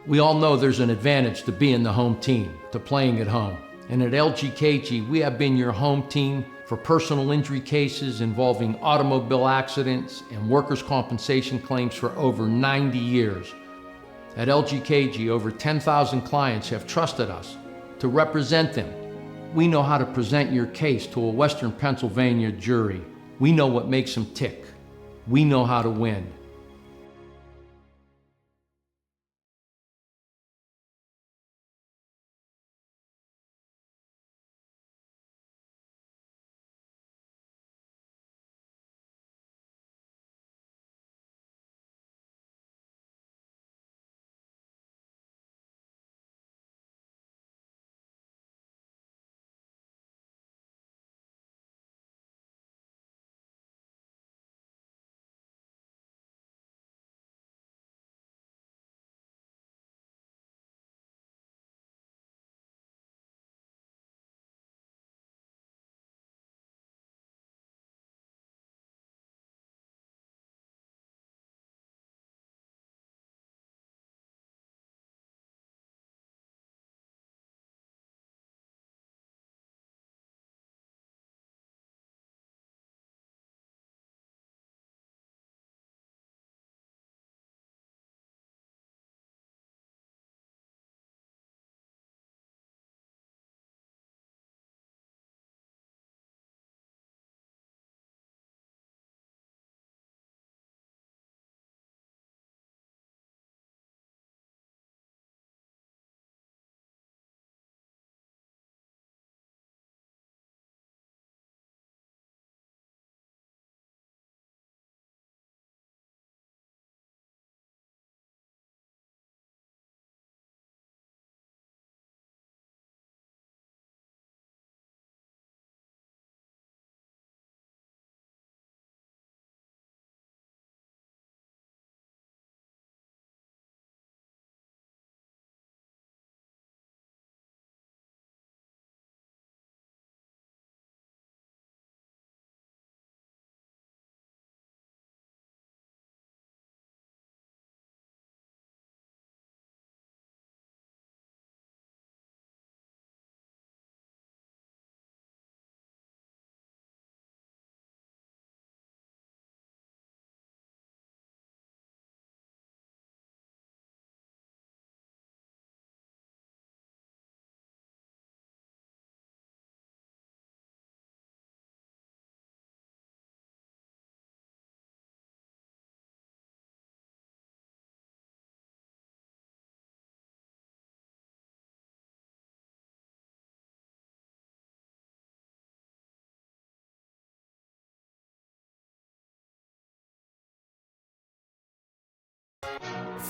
We all know there's an advantage to being the home team, to playing at home. And at LGKG, we have been your home team for personal injury cases involving automobile accidents and workers' compensation claims for over 90 years. At LGKG, over 10,000 clients have trusted us to represent them. We know how to present your case to a Western Pennsylvania jury. We know what makes them tick. We know how to win.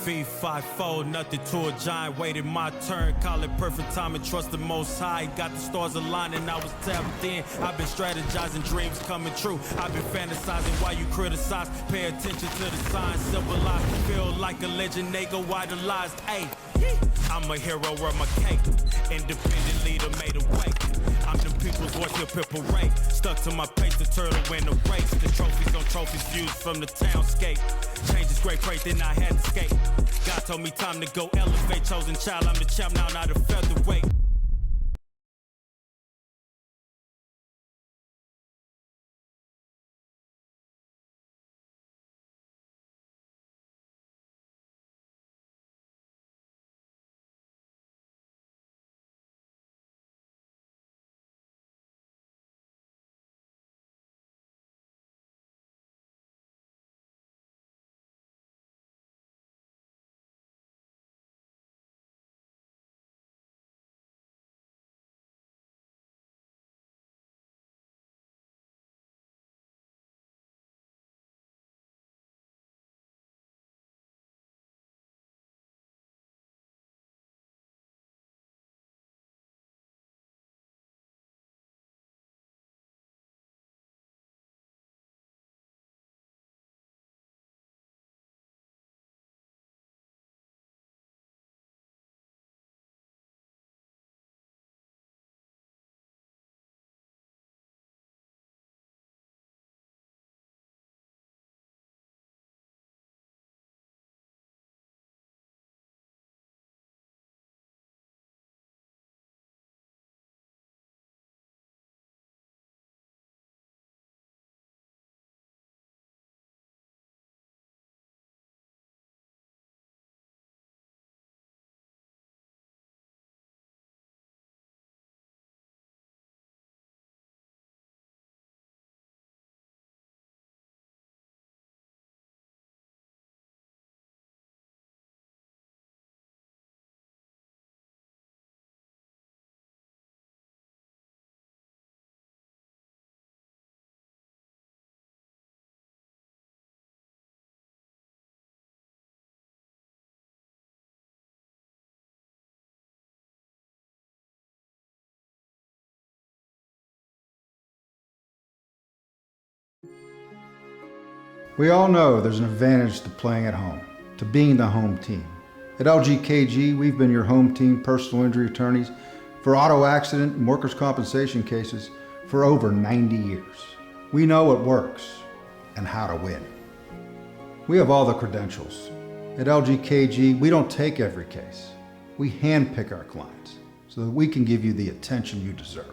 Fee, 5-4, nothing to a giant. Waited my turn, call it perfect time and trust the most high. Got the stars aligning, I was tapped in. I've been strategizing, dreams coming true. I've been fantasizing while you criticize. Pay attention to the signs, civilized. Feel like a legend, they go idolized. Ayy, I'm a hero, wear my cape. Independent leader made a way. I'm the people's voice, your people rate. Stuck to my pace, the turtle win the race. The trophies on trophies views from the townscape. Change is great freight, then I had to skate. God told me time to go elevate. Chosen child, I'm the champ now, not a featherweight. We all know there's an advantage to playing at home, to being the home team. At LGKG, we've been your home team personal injury attorneys for auto accident and workers' compensation cases for over 90 years. We know what works and how to win. We have all the credentials. At LGKG, we don't take every case. We handpick our clients so that we can give you the attention you deserve.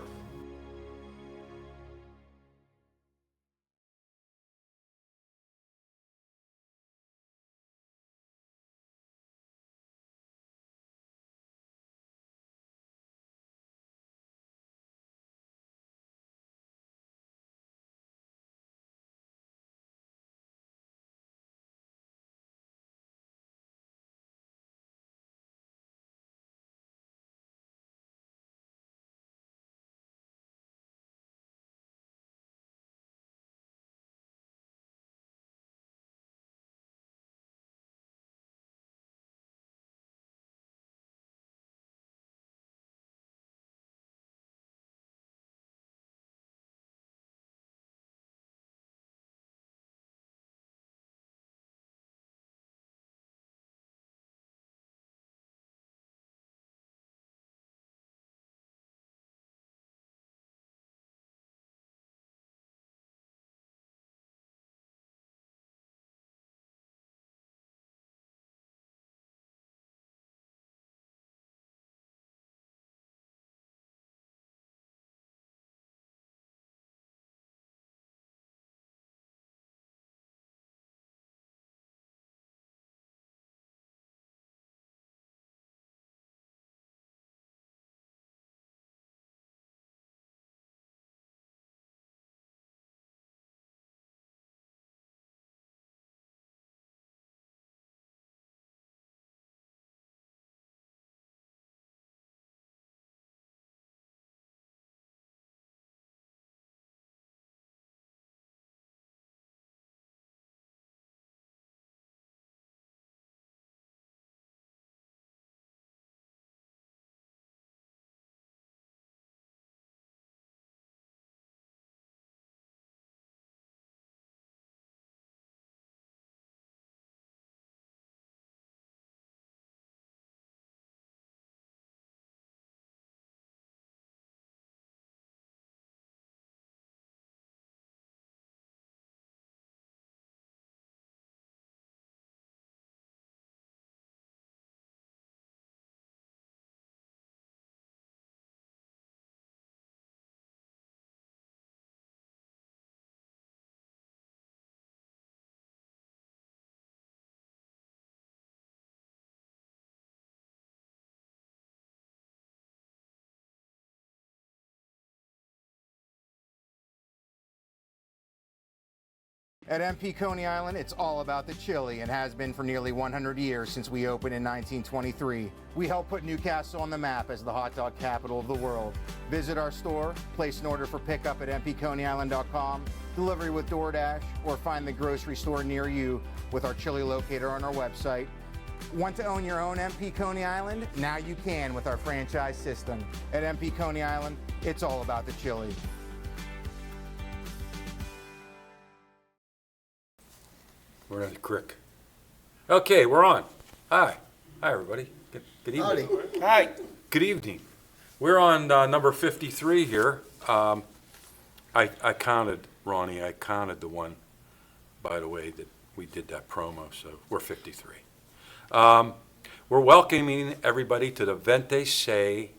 At MP Coney Island, it's all about the chili and has been for nearly 100 years since we opened in 1923. We helped put Newcastle on the map as the hot dog capital of the world. Visit our store, place an order for pickup at mpconeyisland.com, delivery with DoorDash, or find the grocery store near you with our chili locator on our website. Want to own your own MP Coney Island? Now you can with our franchise system. At MP Coney Island, it's all about the chili. We're at the crick. Okay, we're on. Hi. Hi, everybody. Good evening. Howdy. Hi. Good evening. We're on number 53 here. I counted, Ronnie, I counted the one, by the way, that we did that promo, so we're 53. We're welcoming everybody to the VentiSei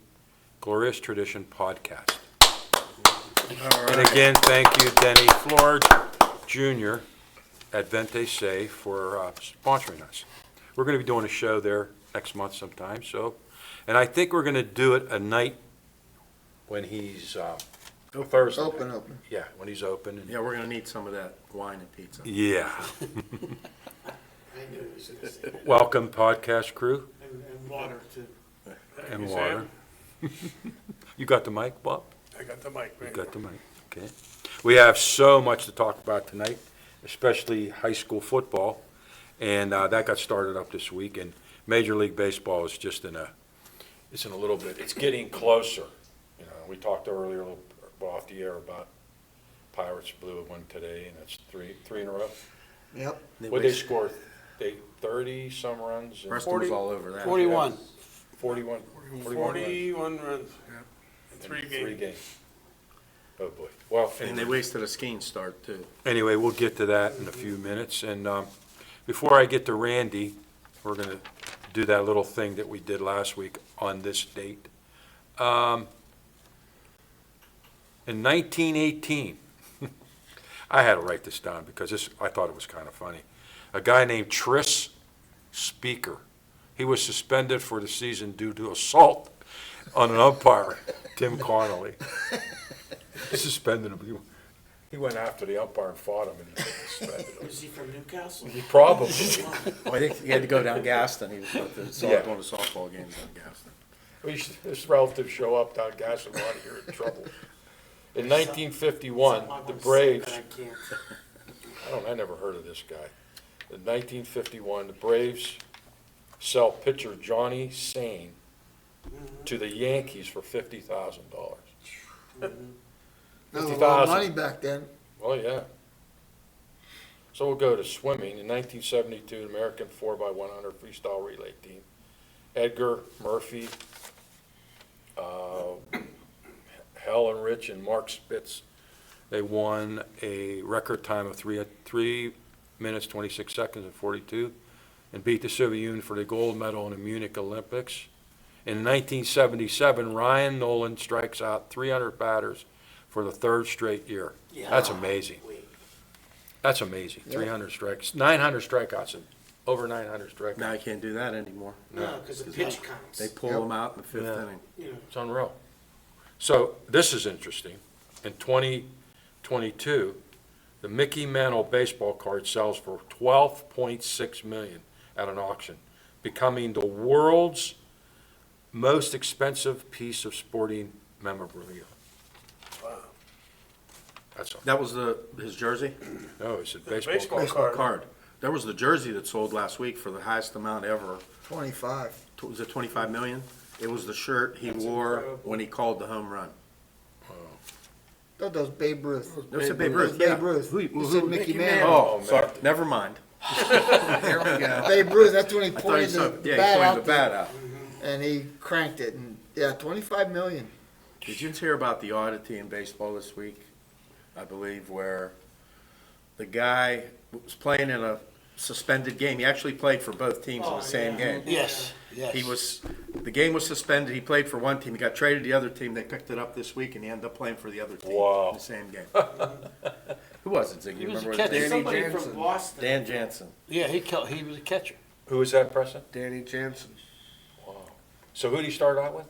Glorious Tradition podcast. And again, thank you, Denny Flora Jr. at VentiSei for sponsoring us. We're going to be doing a show there next month sometime. And I think we're going to do it a night when he's Thursday. Open. Yeah, when he's open. And Yeah, we're gonna need some of that wine and pizza. yeah. I knew he was going to say that. Welcome, podcast crew. And water, too. And You say water. You got the mic, Bob? I got the mic You right got the mic. Okay. We have so much to talk about tonight, especially high school football, and that got started up this week. And Major League Baseball is just it's in a little bit. It's getting closer. You know, we talked earlier a little off the air about Pirates blew one today, and that's three in a row. Yep. What'd they score? They 30-some runs? and Preston was all over that. 41. 41 runs 41 runs in in 3 games. Oh, boy. Well, And they wasted a skiing start, too. anyway, we'll get to that in a few minutes. And before I get to Randy, we're going to do that little thing that we did last week on this date. In 1918, I had to write this down because I thought it was kind of funny. A guy named Tris Speaker, he was suspended for the season due to assault on an umpire, Tim Connolly. Suspended him. He went after the umpire and fought him, and he suspended him. Is he from Newcastle? Probably. Well, I think he had to go down Gaston. He was going to Yeah. softball games down Gaston. His relatives show up down Gas and Water, you're in trouble. In 1951, the Braves, I never heard of this guy. In 1951, the Braves sell pitcher Johnny Sane to the Yankees for $50,000. That was a lot of money back then. Well, yeah. So we'll go to swimming. In 1972, the American 4x100 freestyle relay team, Edgar Murphy, Helen Rich, and Mark Spitz, they won a record time of 3 minutes, 26 seconds, and 42, and beat the Soviet Union for the gold medal in the Munich Olympics. In 1977, Ryan Nolan strikes out 300 batters for the third straight year. Yeah. That's amazing. That's amazing. 300 strikes, 900 strikeouts, and over 900 strikeouts. Now you can't do that anymore. No, because the pitch counts. They pull them out in the fifth Yeah. inning. You know, It's unreal. So this is interesting. In 2022, the Mickey Mantle baseball card sells for $12.6 million at an auction, becoming the world's most expensive piece of sporting memorabilia. That's That was his jersey? no, it's a baseball Baseball card. card. Card. That was the jersey that sold last week for the highest amount ever. 25. Was it 25 million? It was the shirt he wore when he called the home run. That was Babe Ruth. It was a Babe It was Ruth, yeah. Babe Ruth. Who- You said Mickey Oh, Mantle. sorry, never mind. There we go. Babe Ruth, that's when he I thought pointed you the said, yeah, bat he out pointed the bat there, out. and he cranked it, and yeah, 25 million. Did you hear about the oddity in baseball this week? I believe where the guy was playing in a suspended game. He actually played for both teams in the same game. Yes, yes. The game was suspended. He played for one team. He got traded to the other team. They picked it up this week, and he ended up playing for the other team Wow. in the same game. Who was it, Ziggy? He was a Remember catcher. Danny Somebody Jansen? from Boston. Dan Jansen. Yeah, he was a catcher. Who was that, Preston? Danny Jansen. Wow. So who did he start out with?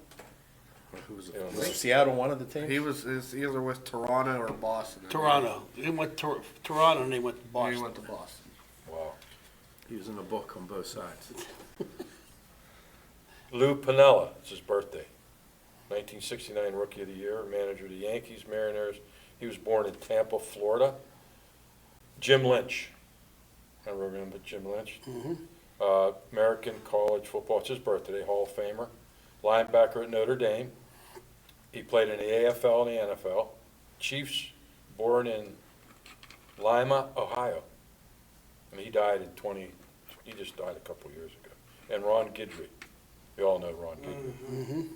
Who was Yeah, it? Was Seattle one of the teams? He was either with Toronto or Boston. Toronto. He went to Toronto, and he went to Boston. He went to Boston. Wow. He was in the book on both sides. Lou Piniella, it's his birthday. 1969 Rookie of the Year, manager of the Yankees, Mariners. He was born in Tampa, Florida. Jim Lynch. I remember Jim Lynch. American college football, it's his birthday, Hall of Famer. Linebacker at Notre Dame. He played in the AFL and the NFL. Chiefs, born in Lima, Ohio. And he died he just died a couple years ago. And Ron Guidry. You all know Ron Guidry.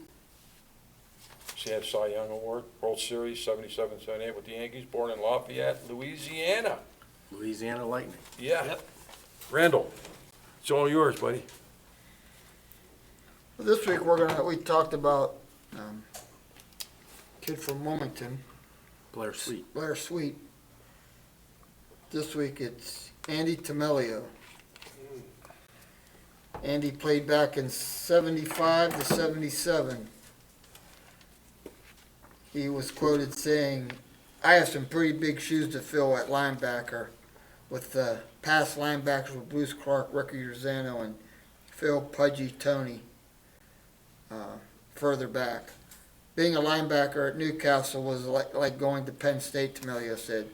He had Cy Young Award, World Series, 77, 78 with the Yankees, born in Lafayette, Louisiana. Louisiana Lightning. Yeah. Yep. Randall, it's all yours, buddy. This week we talked about kid from Wilmington, Blair Sweet. Blair Sweet. This week it's Andy Tamelio. Andy played back in 75 to 77. He was quoted saying, "I have some pretty big shoes to fill at linebacker with the past linebackers with Bruce Clark, Ricky Rosano, and Phil Pudgy Tony further back. Being a linebacker at Newcastle was like going to Penn State," Tamelio said.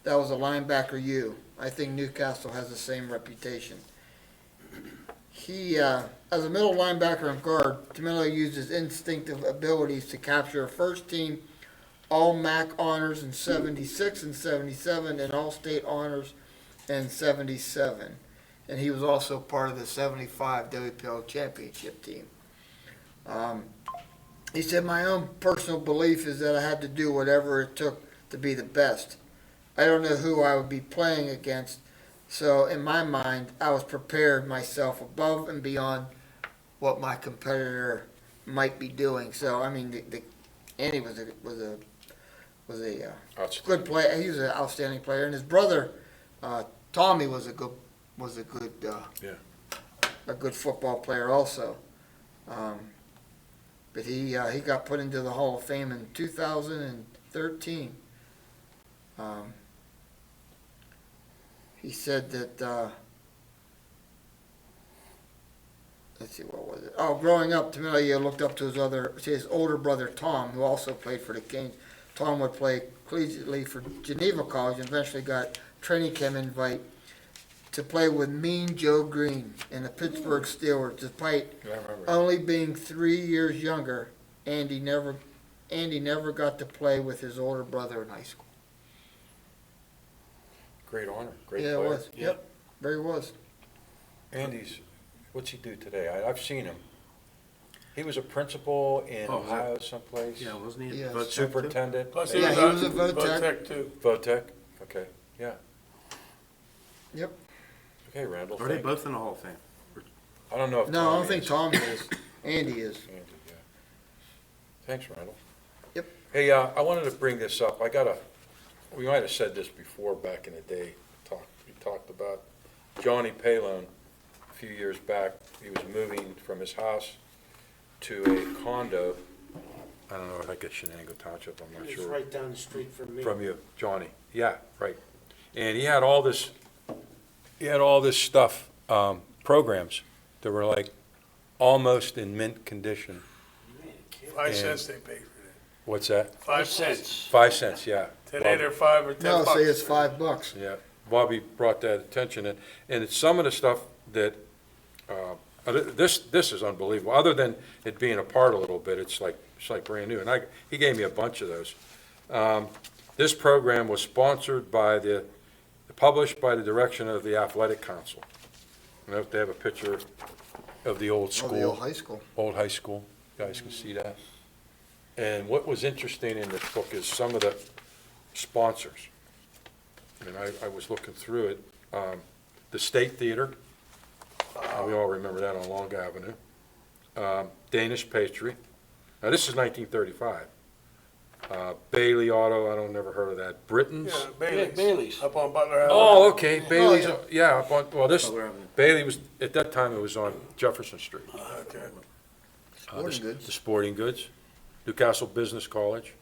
"That was a linebacker you. I think Newcastle has the same reputation." He, as a middle linebacker and guard, Tamelio used his instinctive abilities to capture a first-team All MAC honors in 76 and 77, and all state honors in 77. And he was also part of the 75 WPL championship team. He said, my own personal belief is that I had to do whatever it took to be the best. I don't know who I would be playing against, so in my mind, I was prepared myself above and beyond what my competitor might be doing. So, I mean, Andy was a good player. He was an outstanding player, and his brother Tommy was a good football player also. But he got put into the Hall of Fame in 2013. He said that, let's see, what was it? Oh, growing up, Tamilio looked up to his older brother Tom, who also played for the Kings. Tom would play collegiately for Geneva College and eventually got training camp invite to play with Mean Joe Green in the Pittsburgh Steelers. Despite only being 3 years younger, Andy never got to play with his older brother in high school. Great honor, great Yeah, player. it was. Yep, very was. Andy's, what's he do today? I've seen him. He was a principal in Ohio someplace. Yeah, wasn't he? Yes. Vote Superintendent. Plus Yeah, he was a vote VOTEC. tech too. Votech, okay, yeah. Yep. Okay, Randall. Are they thank both in the Hall of Fame? I don't know if No, I Tommy don't think is. Tommy is. Andy is. Andy, yeah. Thanks, Randall. Yep. Hey, I wanted to bring this up. We might have said this before back in the day. We talked about Johnny Palone a few years back. He was moving from his house to a condo. I don't know if I get Shenango Township, I'm not It's sure. right down the street from me. From you, Johnny. Yeah, right. And he had all this stuff, programs that were like almost in mint condition. 5 And- cents they pay for that. What's that? 5 cents. 5 cents, yeah. Today they're 5 or 10 No, bucks. say it's $5. Yeah, Bobby brought that attention, and it's some of the stuff that, this is unbelievable. Other than it being apart a little bit, it's like brand new, and he gave me a bunch of those. This program was sponsored by published by the direction of the Athletic Council. And they have a picture of the old Oh, school. the old high school. Old high school, you guys can see that. And what was interesting in this book is some of the sponsors. And I was looking through it. The State Theater, we all remember that on Long Avenue. Danish Pastry, now this is 1935. Bailey Auto, I don't never heard of that. Britton's. Yeah, Bailey's. Bailey's. Up on Butler Avenue. Oh, okay, Bailey's, yeah. yeah, up on, well, this, Butler Avenue. Bailey was, at that time, it was on Jefferson Street. Okay. Sporting goods. The Sporting Goods, Newcastle Business College,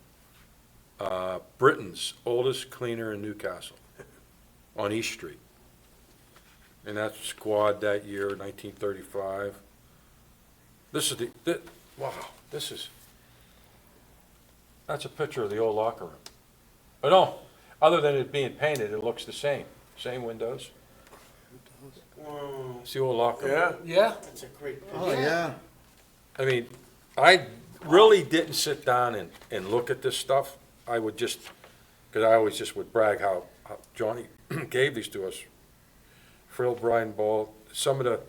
Britton's, oldest cleaner in Newcastle, on East Street. And that squad that year, 1935. That's a picture of the old locker room. But no, other than it being painted, it looks the same. Same windows. Wow. It's the old locker room. Yeah? Yeah. That's a great picture. Oh, yeah. I mean, I really didn't sit down and look at this stuff. I would just, because I always just would brag how Johnny gave these to us. Frill, Brian Ball, some of the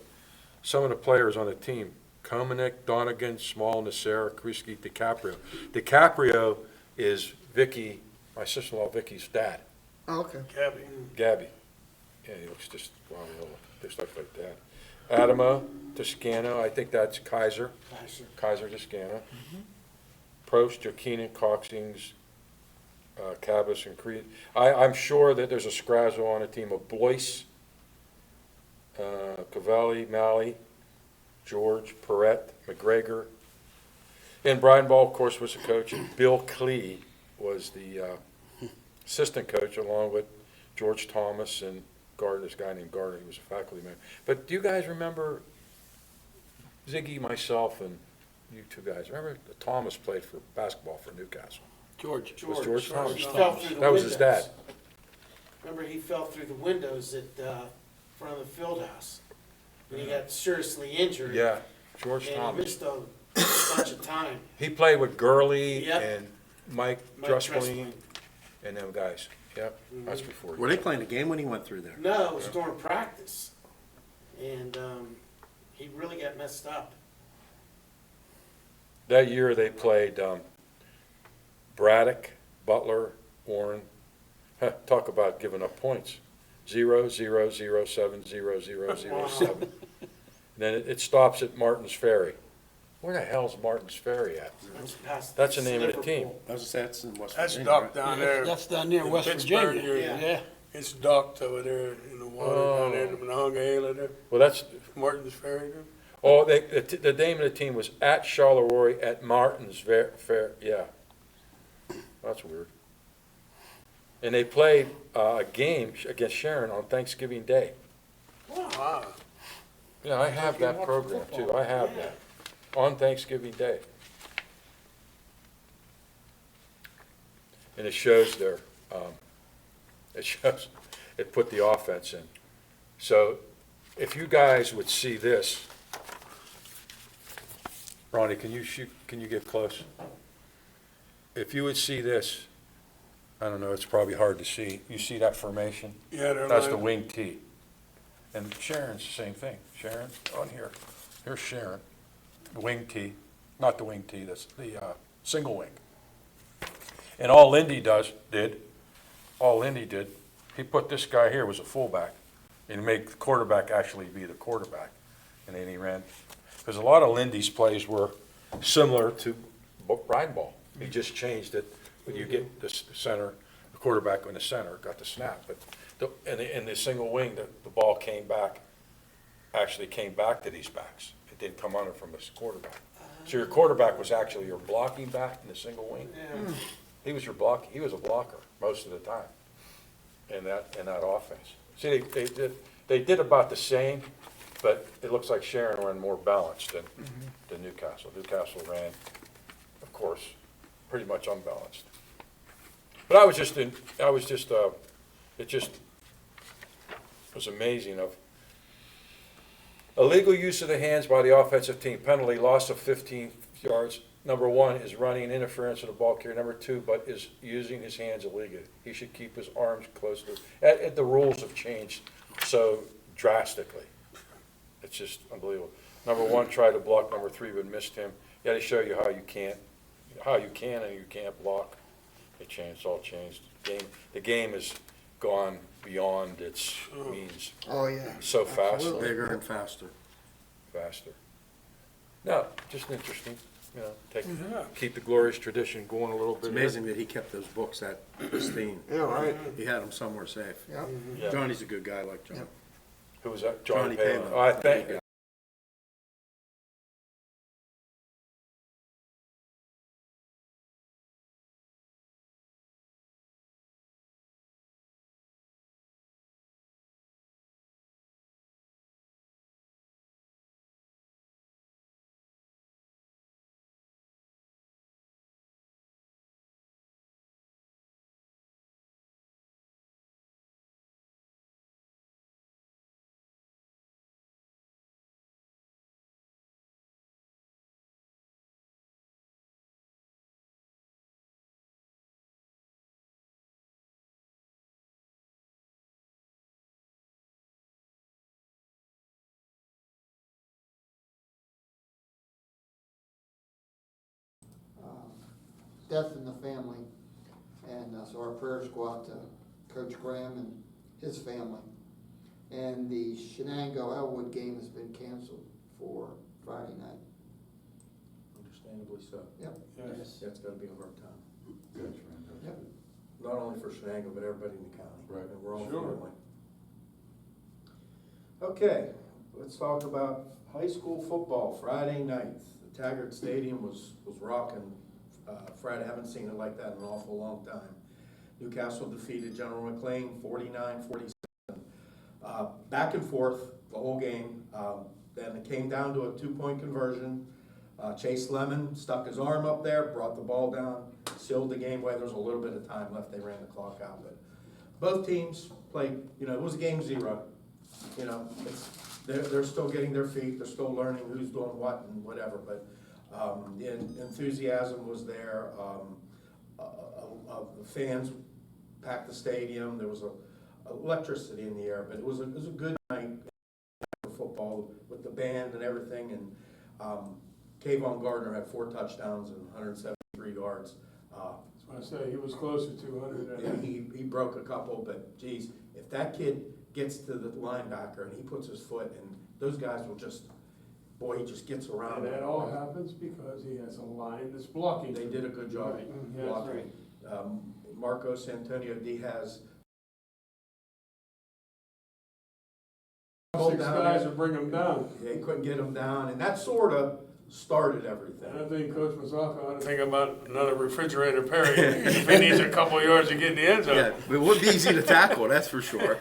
players on the team, Komanek, Donegan, Small, Nasser, Kreisky, DiCaprio. DiCaprio is Vicky, my sister-in-law Vicky's dad, Oh, okay. Gabby. Yeah, he looks just, wow, just like that. Adamo, Toscano, I think that's Kaiser. Kaiser Toscano. Prost, Jokinen, Coxings, Cabas, and Creed. I'm sure that there's a Scrazzo on a team of Blois, Cavalli, Malley, George, Perrette, McGregor. And Brian Ball, of course, was the coach, and Bill Klee was the assistant coach, along with George Thomas and Gardner, this guy named Gardner, he was a faculty member. But do you guys remember Ziggy, myself, and you two guys, remember Thomas played for basketball for Newcastle? George. Was George Thomas? He fell through the That was his windows. dad. Remember, he fell through the windows at front of the field house. And he got seriously injured. Yeah, George And he Thomas. missed a bunch of time. He played with Gurley Yep. and Mike Mike Dressling and them guys. Yep, that's before. Were they playing a game when he went through there? No, it was during practice. And he really got messed up. That year they played Braddock, Butler, Warren. Talk about giving up points. 0, 0, 0, 7, 0, 0, 0, 7. Then it stops at Martin's Ferry. Where the hell's Martin's Ferry at? That's the name of the team. I was just saying, that's in West That's Virginia, docked right? down there. That's down near in West Pittsburgh Virginia. area. Yeah. It's docked over there in the water down there in the Monongahela there, Well, that's, Martin's Ferry there. oh, the name of the team was at Charleroi at Martin's Fair, yeah. That's weird. And they played a game against Sharon on Thanksgiving Day. Wow. Yeah, I have that program too, I have that, on Thanksgiving Day. And it shows there, it put the offense in. So if you guys would see this, Ronnie, can you get close? If you would see this, I don't know, it's probably hard to see. You see that formation? Yeah, they're That's the like, wing T. And Sharon's the same thing. Sharon, on here. Here's Sharon, wing T, not the wing T, that's the single wing. And all Lindy did, he put this guy here was a fullback and made the quarterback actually be the quarterback. And then he ran, because a lot of Lindy's plays were similar to ride ball. He just changed it when you get the center, the quarterback in the center got the snap. But in the single wing, the ball actually came back to these backs. It didn't come under from the quarterback. So your quarterback was actually your blocking back in the single wing. He was a blocker most of the time in that offense. See, they did about the same, but it looks like Sharon ran more balanced than Newcastle. Newcastle ran, of course, pretty much unbalanced. But it just was amazing of illegal use of the hands by the offensive team. Penalty, loss of 15 yards. Number 1 is running interference with the ball carrier. Number 2, but is using his hands illegally. He should keep his arms close to. The rules have changed so drastically. It's just unbelievable. Number 1 tried to block. Number 3 but missed him. Yeah, they show you how you can and you can't block. It's all changed. The game has gone beyond its means. Oh, yeah. So fast. Bigger and faster. No, just interesting. Keep the glorious tradition going a little bit. It's amazing that he kept those books that pristine. Yeah, right. He had them somewhere safe. Yep. Yeah. Johnny's a good guy like John. Yep. Who was that? Johnny Palin. Palin. Oh, I think. Good guy. Death in the family, and so our prayers go out to Coach Graham and his family. And the Shenango Elwood game has been canceled for Friday night. Understandably so. Yep. Yes. That's gotta be a hard time. Yep. Not only for Shenango, but everybody in the county. Right. And we're all Sure. family. Okay, let's talk about high school football, Friday night. The Taggart Stadium was rocking Friday. Haven't seen it like that in an awful long time. Newcastle defeated General McLean 49-47. Back and forth the whole game. Then it came down to a 2-point conversion. Chase Lemon stuck his arm up there, brought the ball down, sealed the game away. There was a little bit of time left. They ran the clock out, but both teams played. It was a game 0. They're still getting their feet. They're still learning who's doing what and whatever. But the enthusiasm was there. the fans packed the stadium. There was electricity in the air, but it was a good night for football with the band and everything. And Kayvon Gardner had 4 touchdowns and 173 yards. I say he was closer to 200. Yeah, he broke a couple, but geez, if that kid gets to the linebacker and he puts his foot, and those guys will just, boy, he just gets around. And that all happens because he has a line that's blocking. They did a good job Right. blocking. Marcos Antonio Diaz. 6 guys would bring him down. They couldn't get him down, and that sort of started everything. And I think Coach Masaka ought to think about another refrigerator Perry if he needs a couple of yards to get in the end zone. Yeah, it would be easy to tackle, that's for sure.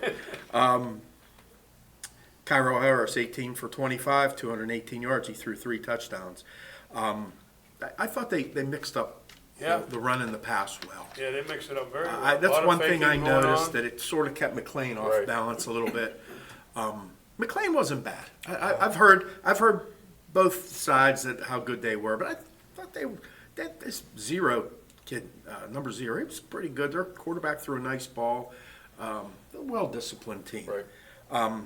Cairo Harris, 18 for 25, 218 yards. He threw 3 touchdowns. I thought they mixed up the run and the pass well. Yeah, they mix it up very well. That's one thing I noticed, that that it sort of kept McClain off Right. balance a little bit. McClain wasn't bad. I've heard both sides that how good they were, but I thought this zero kid, number 0, he was pretty good. Their quarterback threw a nice ball. A well-disciplined team. Right.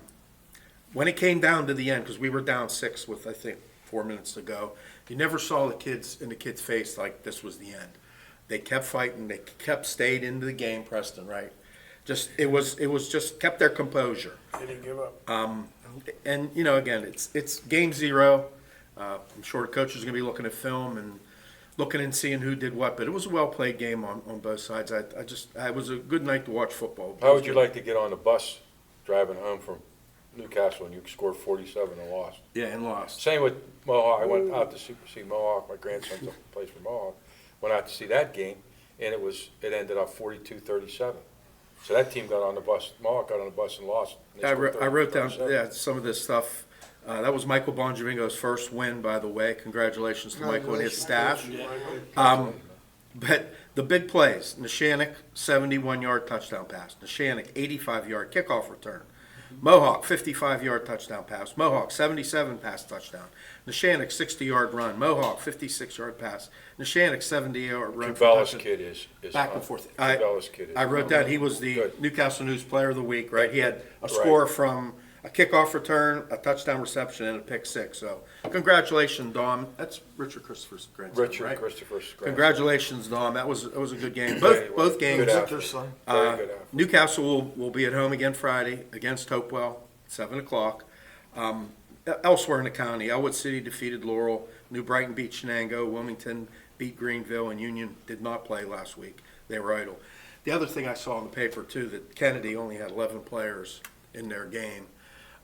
When it came down to the end, because we were down 6 with I think 4 minutes to go, you never saw the kids in the kid's face like this was the end. They kept fighting. They stayed into the game. Preston, right? It was just kept their composure. They didn't give up. And again, it's game 0. I'm sure the coach is going to be looking at film and looking and seeing who did what. But it was a well played game on both sides. It was a good night to watch football. How would you like to get on the bus driving home from Newcastle and you scored 47 and lost? Yeah, and lost. Same with Mohawk. I went out to see Mohawk. My grandson plays for Mohawk. Went out to see that game, and it ended up 42-37. So that team got on the bus. Mohawk got on the bus and lost. And they I scored wrote down 37. some of this stuff. That was Michael Bonjavingo's first win, by the way. Congratulations to Michael and his staff. But the big plays: NESHANNOCK 71-yard touchdown pass. NESHANNOCK 85-yard kickoff return. Mohawk 55-yard touchdown pass. Mohawk 77 pass touchdown. NESHANNOCK 60-yard run. Mohawk 56-yard pass. NESHANNOCK 70-yard run. Cabela's kid is back and forth. Cabela's kid is. I wrote down he was the Good. Newcastle News Player of the Week, right? He had a score from a kickoff return, a touchdown reception, and a pick 6. So congratulations, Dom. That's Richard Christopher's grandson, Richard right? Christopher's grandson. Congratulations, Dom. That was a good game. Very Both games. Good effort. Very good effort. Newcastle will be at home again Friday against Hopewell, 7 o'clock. Elsewhere in the county, Elwood City defeated Laurel. New Brighton beat Shenango. Wilmington beat Greenville, and Union did not play last week. They were idle. The other thing I saw in the paper, too, that Kennedy only had 11 players in their game.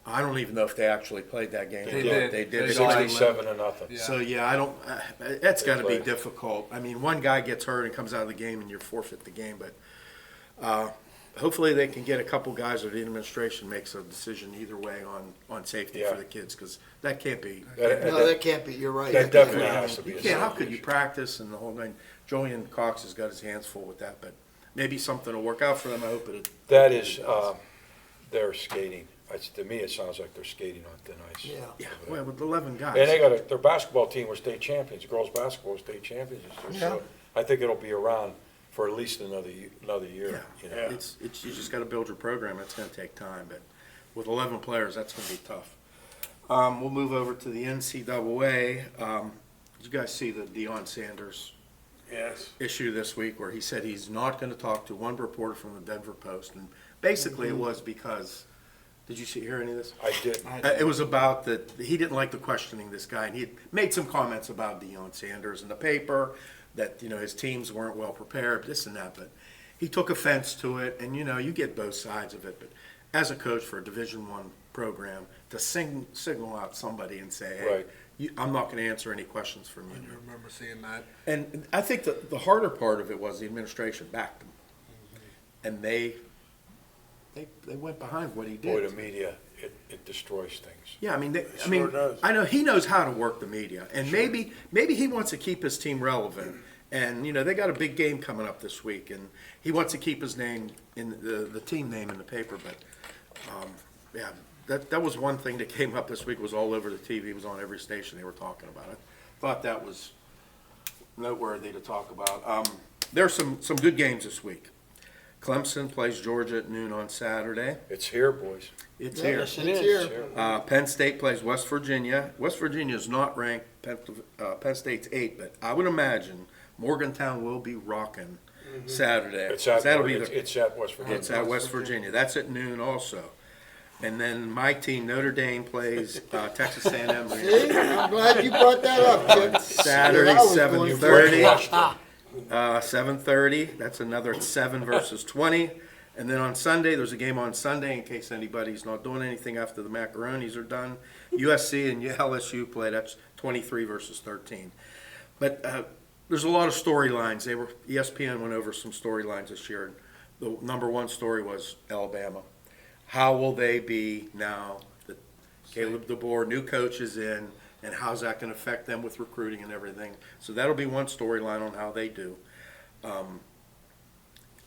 I don't even know if they actually played that game. They did. They They 67-0. So, yeah, I don't, that's got to be played. difficult. I mean, one guy gets hurt and comes out of the game and you forfeit the game, but hopefully they can get a couple guys, or the administration makes a decision either way on safety Yeah. for the kids, because that can't be. No, that can't be, you're right. That definitely has to be. You a can't, how safety could you issue. practice and the whole nine? Julian Cox has got his hands full with that, but maybe something will work out for them. I hope it. That is, they're skating. To me, it sounds like they're skating on thin ice. Yeah. Yeah, well, with 11 guys. And they got their basketball team were state champions. Girls basketball was state champions this year. So I think it'll be around for at least another year. Yeah, You know? it's you just got to build your program. It's going to take time, but with 11 players, that's going to be tough. We'll move over to the NCAA. Did you guys see the Deion Sanders Yes. issue this week, where he said he's not going to talk to one reporter from the Denver Post, and basically it was because. Did you hear any of this? I did. It was about that he didn't like the questioning this guy, and he had made some comments about Deion Sanders in the paper, that his teams weren't well prepared, this and that. But he took offense to it, and you get both sides of it. But as a coach for a Division I program, to signal out somebody and say, "Hey, Right. I'm not going to answer any questions from you." I remember seeing that. And I think the harder part of it was the administration backed him, and they went behind what he did. Boy, the media, it destroys things. Yeah, I mean, sure does. I know he knows how to work the media, and maybe he wants to keep his team relevant. And they got a big game coming up this week, and he wants to keep his name in the team name in the paper. But yeah, that was one thing that came up this week. Was all over the TV. It was on every station. They were talking about it. Thought that was noteworthy to talk about. there's some good games this week. Clemson plays Georgia at noon on Saturday. It's here, boys. It's Yeah, here. Yes, it It's is. here. Penn State plays West Virginia. West Virginia is not ranked. Penn State's 8, but I would imagine Morgantown will be rocking Saturday. It's at, That'll be it's at West Virginia. It's at West Virginia. That's at noon also. And then my team, Notre Dame, plays Texas A&M. See, I'm glad you brought that up, Chip. Saturday, I was going 7:30. 7:30. That's another 7 versus 20. And then on Sunday, there's a game on Sunday in case anybody's not doing anything after the macaronis are done. USC and LSU play. That's 23 versus 13. But there's a lot of storylines. ESPN went over some storylines this year. The number one story was Alabama. How will they be now that Caleb DeBoer, new coach, is in, and how's that going to affect them with recruiting and everything? So that'll be one storyline on how they do.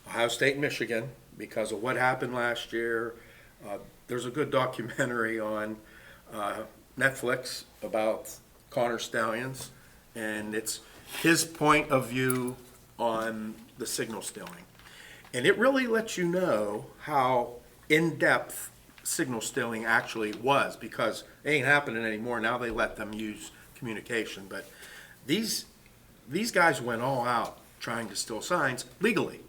Ohio State, Michigan, because of what happened last year. There's a good documentary on Netflix about Connor Stallions, and it's his point of view on the signal stealing. And it really lets you know how in-depth signal stealing actually was, because it ain't happening anymore. Now they let them use communication. But these guys went all out trying to steal signs legally.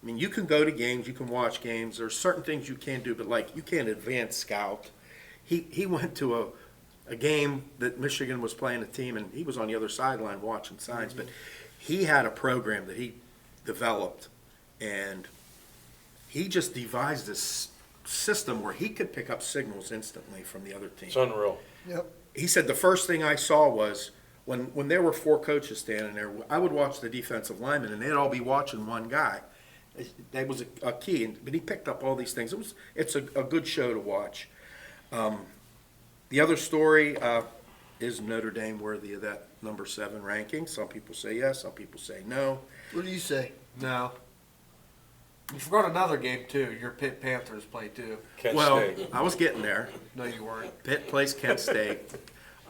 I mean, you can go to games, you can watch games. There's certain things you can't do, but like you can't advance scout. He went to a game that Michigan was playing a team, and he was on the other sideline watching signs. But he had a program that he developed, and he just devised this system where he could pick up signals instantly from the other team. It's unreal. Yep. He said the first thing I saw was when there were 4 coaches standing there, I would watch the defensive linemen, and they'd all be watching one guy. That was a key, but he picked up all these things. It's a good show to watch. The other story is Notre Dame worthy of that number 7 ranking. Some people say yes, some people say no. What do you say? No. You forgot another game too. Your Pitt Panthers play too. Kent Well, State. I was getting there. No, you weren't. Pitt plays Kent State.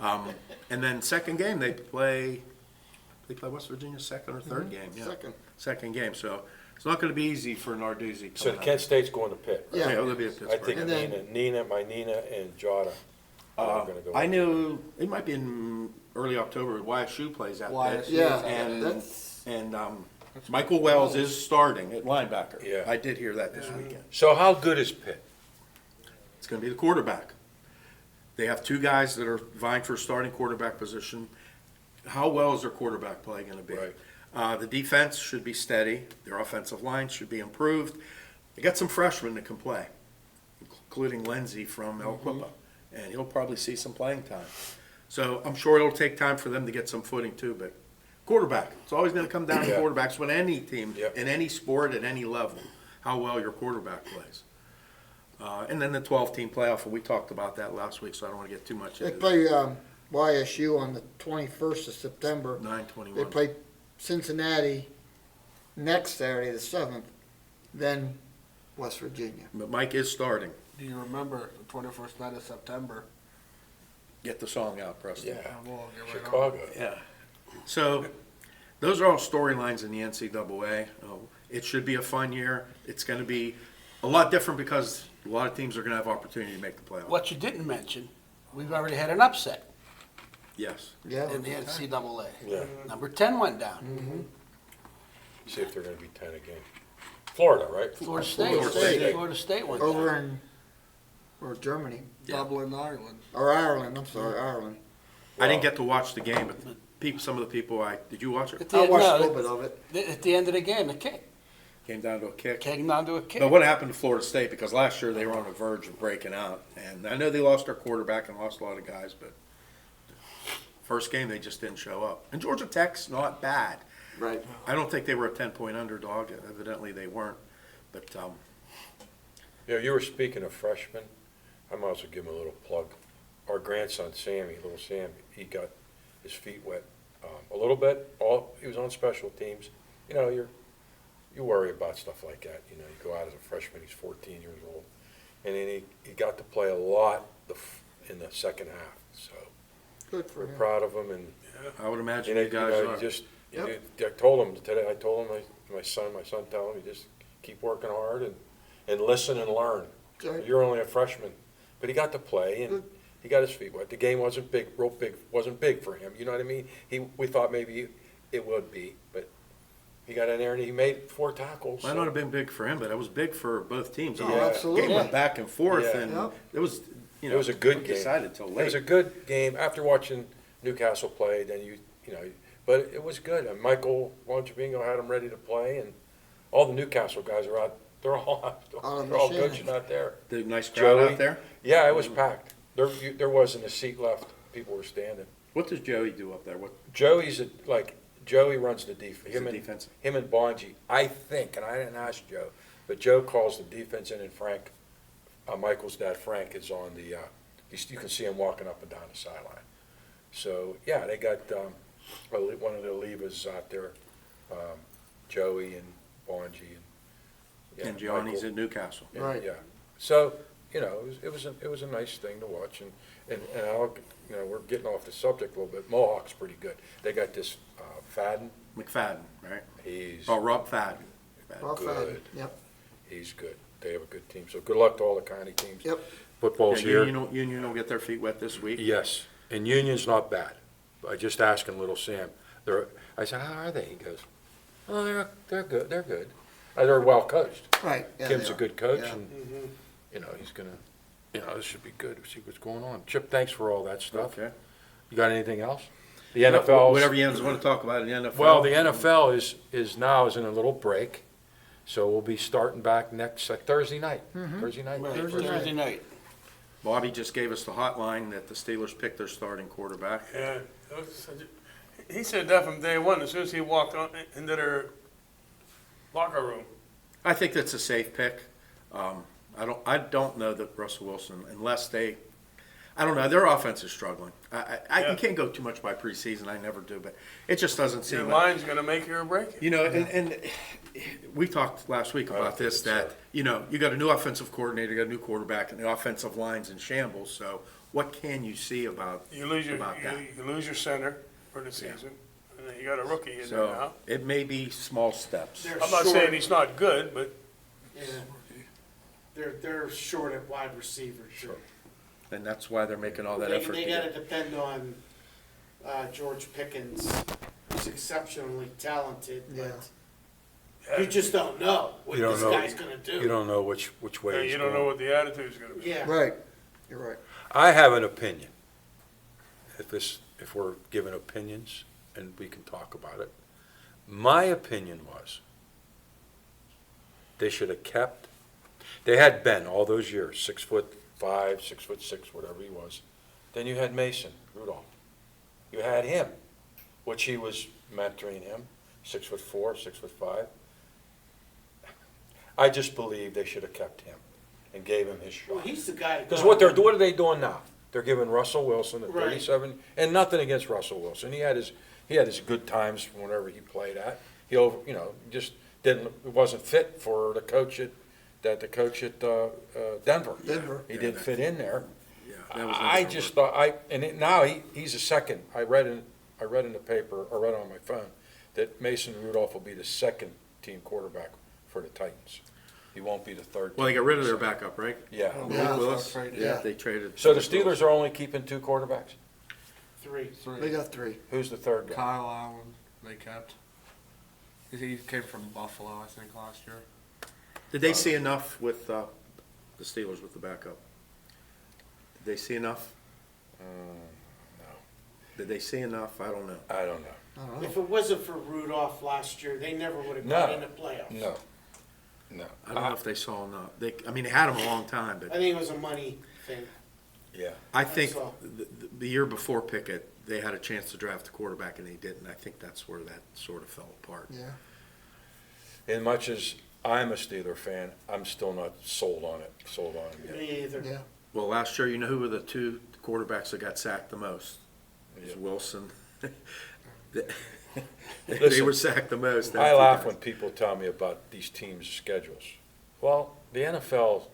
And then second game they play West Virginia, second or third game. Yeah. Second game. So it's not going to be easy for Narduzzi. So Kent State's going to Pitt, right? Yeah. Yeah, they'll be at I Pittsburgh. think And then- Nina, and Jada are going to go. I knew it might be in early October. YSU plays at Pitt. Yeah, And that's Michael Wells is starting at linebacker. Yeah. I did hear that this weekend. So how good is Pitt? It's going to be the quarterback. They have 2 guys that are vying for a starting quarterback position. How well is their quarterback play going to be? Right. The defense should be steady. Their offensive line should be improved. They got some freshmen that can play, including Lindsey from El Quipa, and he'll probably see some playing time. So I'm sure it'll take time for them to get some footing too, but quarterback, it's always going to come down to Yeah. quarterbacks with any team, Yep. in any sport, at any level, how well your quarterback plays. And then the 12-team playoff, and we talked about that last week, so I don't want to get too much They into play YSU on the 21st of September. They 9/21. play Cincinnati next Saturday, the 7th, then West Virginia. But Mike is starting. Do you remember the 21st night of September? Get the song out, Preston. Yeah, We'll get right on. Chicago. Yeah. So those are all storylines in the NCAA. It should be a fun year. It's going to be a lot different because a lot of teams are going to have opportunity to make the playoffs. What you didn't mention, we've already had an upset Yes. Yeah. in the NCAA. Yeah. Number 10 went down. See if they're going to be 10 again. Florida, right? Florida State. Florida State. Florida State went down. Over in Germany. Dublin, Ireland. Or Ireland, I'm sorry, Ireland. I didn't get to watch the game, but some of the people did you watch it? At the I end- watched no, a little bit of it. At the end of the game, a kick. Came down to a kick. Came down to a kick. But what happened to Florida State? Because last year they were on the verge of breaking out, and I know they lost their quarterback and lost a lot of guys, but first game they just didn't show up. And Georgia Tech's not bad. Right. I don't think they were a 10-point underdog. Evidently they weren't. But You know, you were speaking of freshmen. I might as well give him a little plug. Our grandson, Sammy, little Sam, he got his feet wet a little bit. He was on special teams. You know, you worry about stuff like that. You know, you go out as a freshman, he's 14 years old. And then he got to play a lot in the second half. So Good for we're him. proud of him. And I would imagine you you guys are. just I told him today, my son told him, you just keep working hard and listen and learn. Right. You're only a freshman. But he got to play and he got his feet wet. The game wasn't big, wasn't big for him, you know what I mean? We thought maybe it would be, but he got in there and he made 4 tackles. Might not have been big for him, but it was big for both teams. Oh, The absolutely. game went back and forth, Yeah. and Yeah. it was, It was a good game. Decided till It late. was a good game. After watching Newcastle play, then you know, but it was good. And Michael Bonjavingo had him ready to play, and all the Newcastle guys are out. They're all On they're all the coaching out there. The nice crowd Joey. out there. Yeah, it was packed. There wasn't a seat left. People were standing. What does Joey do up there? What Joey runs the defense. is the defense? Him and Bonji, I think, and I didn't ask Joe, but Joe calls the defense in, and Frank, Michael's dad, Frank, is on the. You can see him walking up and down the sideline. So yeah, they got one of the Levas out there, Joey and Bonji And Johnny's Michael. in Newcastle. Yeah, Right. Yeah. So, it was a nice thing to watch, and I'll, we're getting off the subject a little bit. Mohawk's pretty good. They got this Fadden. McFadden, right? He's Rob Fadden. Well, good. fine. Yep. He's good. They have a good team. So good luck to all the county teams. Yep. Football's Yeah, here. Union will get their feet wet this week. Yes, and Union's not bad. I just asking Little Sam. I said, how are they? He goes, oh, they're good. They're good. They're well coached. Right. Yeah, Kim's they a are. good coach, Yeah. and he's gonna. This should be good. See what's going on. Chip, thanks for all that stuff. Okay. You got anything else? The NFL. Whatever you want to talk about in the NFL. Well, the NFL is now in a little break, so we'll be starting back next Thursday night. Thursday night. Right, Thursday Thursday night. Bobby just gave us the hotline that the Steelers picked their starting quarterback. Yeah, he said that from day one, as soon as he walked into their locker room. I think that's a safe pick. I don't know that Russell Wilson, unless I don't know, their offense is struggling. I can't go too much by preseason, I never do, but it just doesn't seem Your like. line's gonna make you or break you. And we talked last week about this, that, you got a new offensive coordinator, you got a new quarterback, and the offensive line's in shambles, so what can you see about You lose your center for the season, and then you got a rookie in there So now. it may be small steps. They're I'm not short. saying he's not good, but Yeah. They're short at wide receiver. Sure. And that's why they're making all that They effort. to gotta get- depend on George Pickens, who's exceptionally talented, but you just don't know what You don't this know. guy's gonna do. You don't know which way. he's you don't going. know what the attitude's gonna be. Yeah. Right. You're right. I have an opinion. If we're given opinions and we can talk about it, my opinion was they should have kept. They had Ben all those years, 6'5", 6'6", whatever he was. Then you had Mason Rudolph. You had him, which he was mentoring him, 6'4", 6'5". I just believe they should have kept him and gave him his Well, shot. he's the guy. Because what are they doing now? They're giving Russell Wilson at Right. 37, and nothing against Russell Wilson. He had his good times whenever he played at. He just wasn't fit for the coach at Denver. Denver. He didn't fit in there. Yeah, that was I never just thought now he's a second. I read in the paper, or read on my phone, that Mason Rudolph will be the second team quarterback for the Titans. He won't be the third. Well, they team. got rid of their backup, right? Yeah. Yeah. Willis? Yeah. They traded. So the Steelers are only keeping 2 quarterbacks? Three. They got 3. Who's the third guy? Kyle Allen, they kept. He came from Buffalo, I think, last year. Did they see enough with the Steelers with the backup? Did they see enough? No, Did they see enough? I don't know. I don't know. I don't know. If it wasn't for Rudolph last year, they never would have No. got in the playoffs. No. I don't know if they saw enough. They had him a long time, I but think it was a money thing. Yeah. I think That's all. the year before Pickett, they had a chance to draft a quarterback and they didn't. I think that's where that sort of fell apart. Yeah. As much as I'm a Steeler fan, I'm still not sold on it. Yet. Me either. Yeah. Well, last year, you know who were the 2 quarterbacks that got sacked the most? It was Yeah. Wilson. They Listen, were sacked the most. I laugh when people tell me about these teams' schedules. Well, the NFL,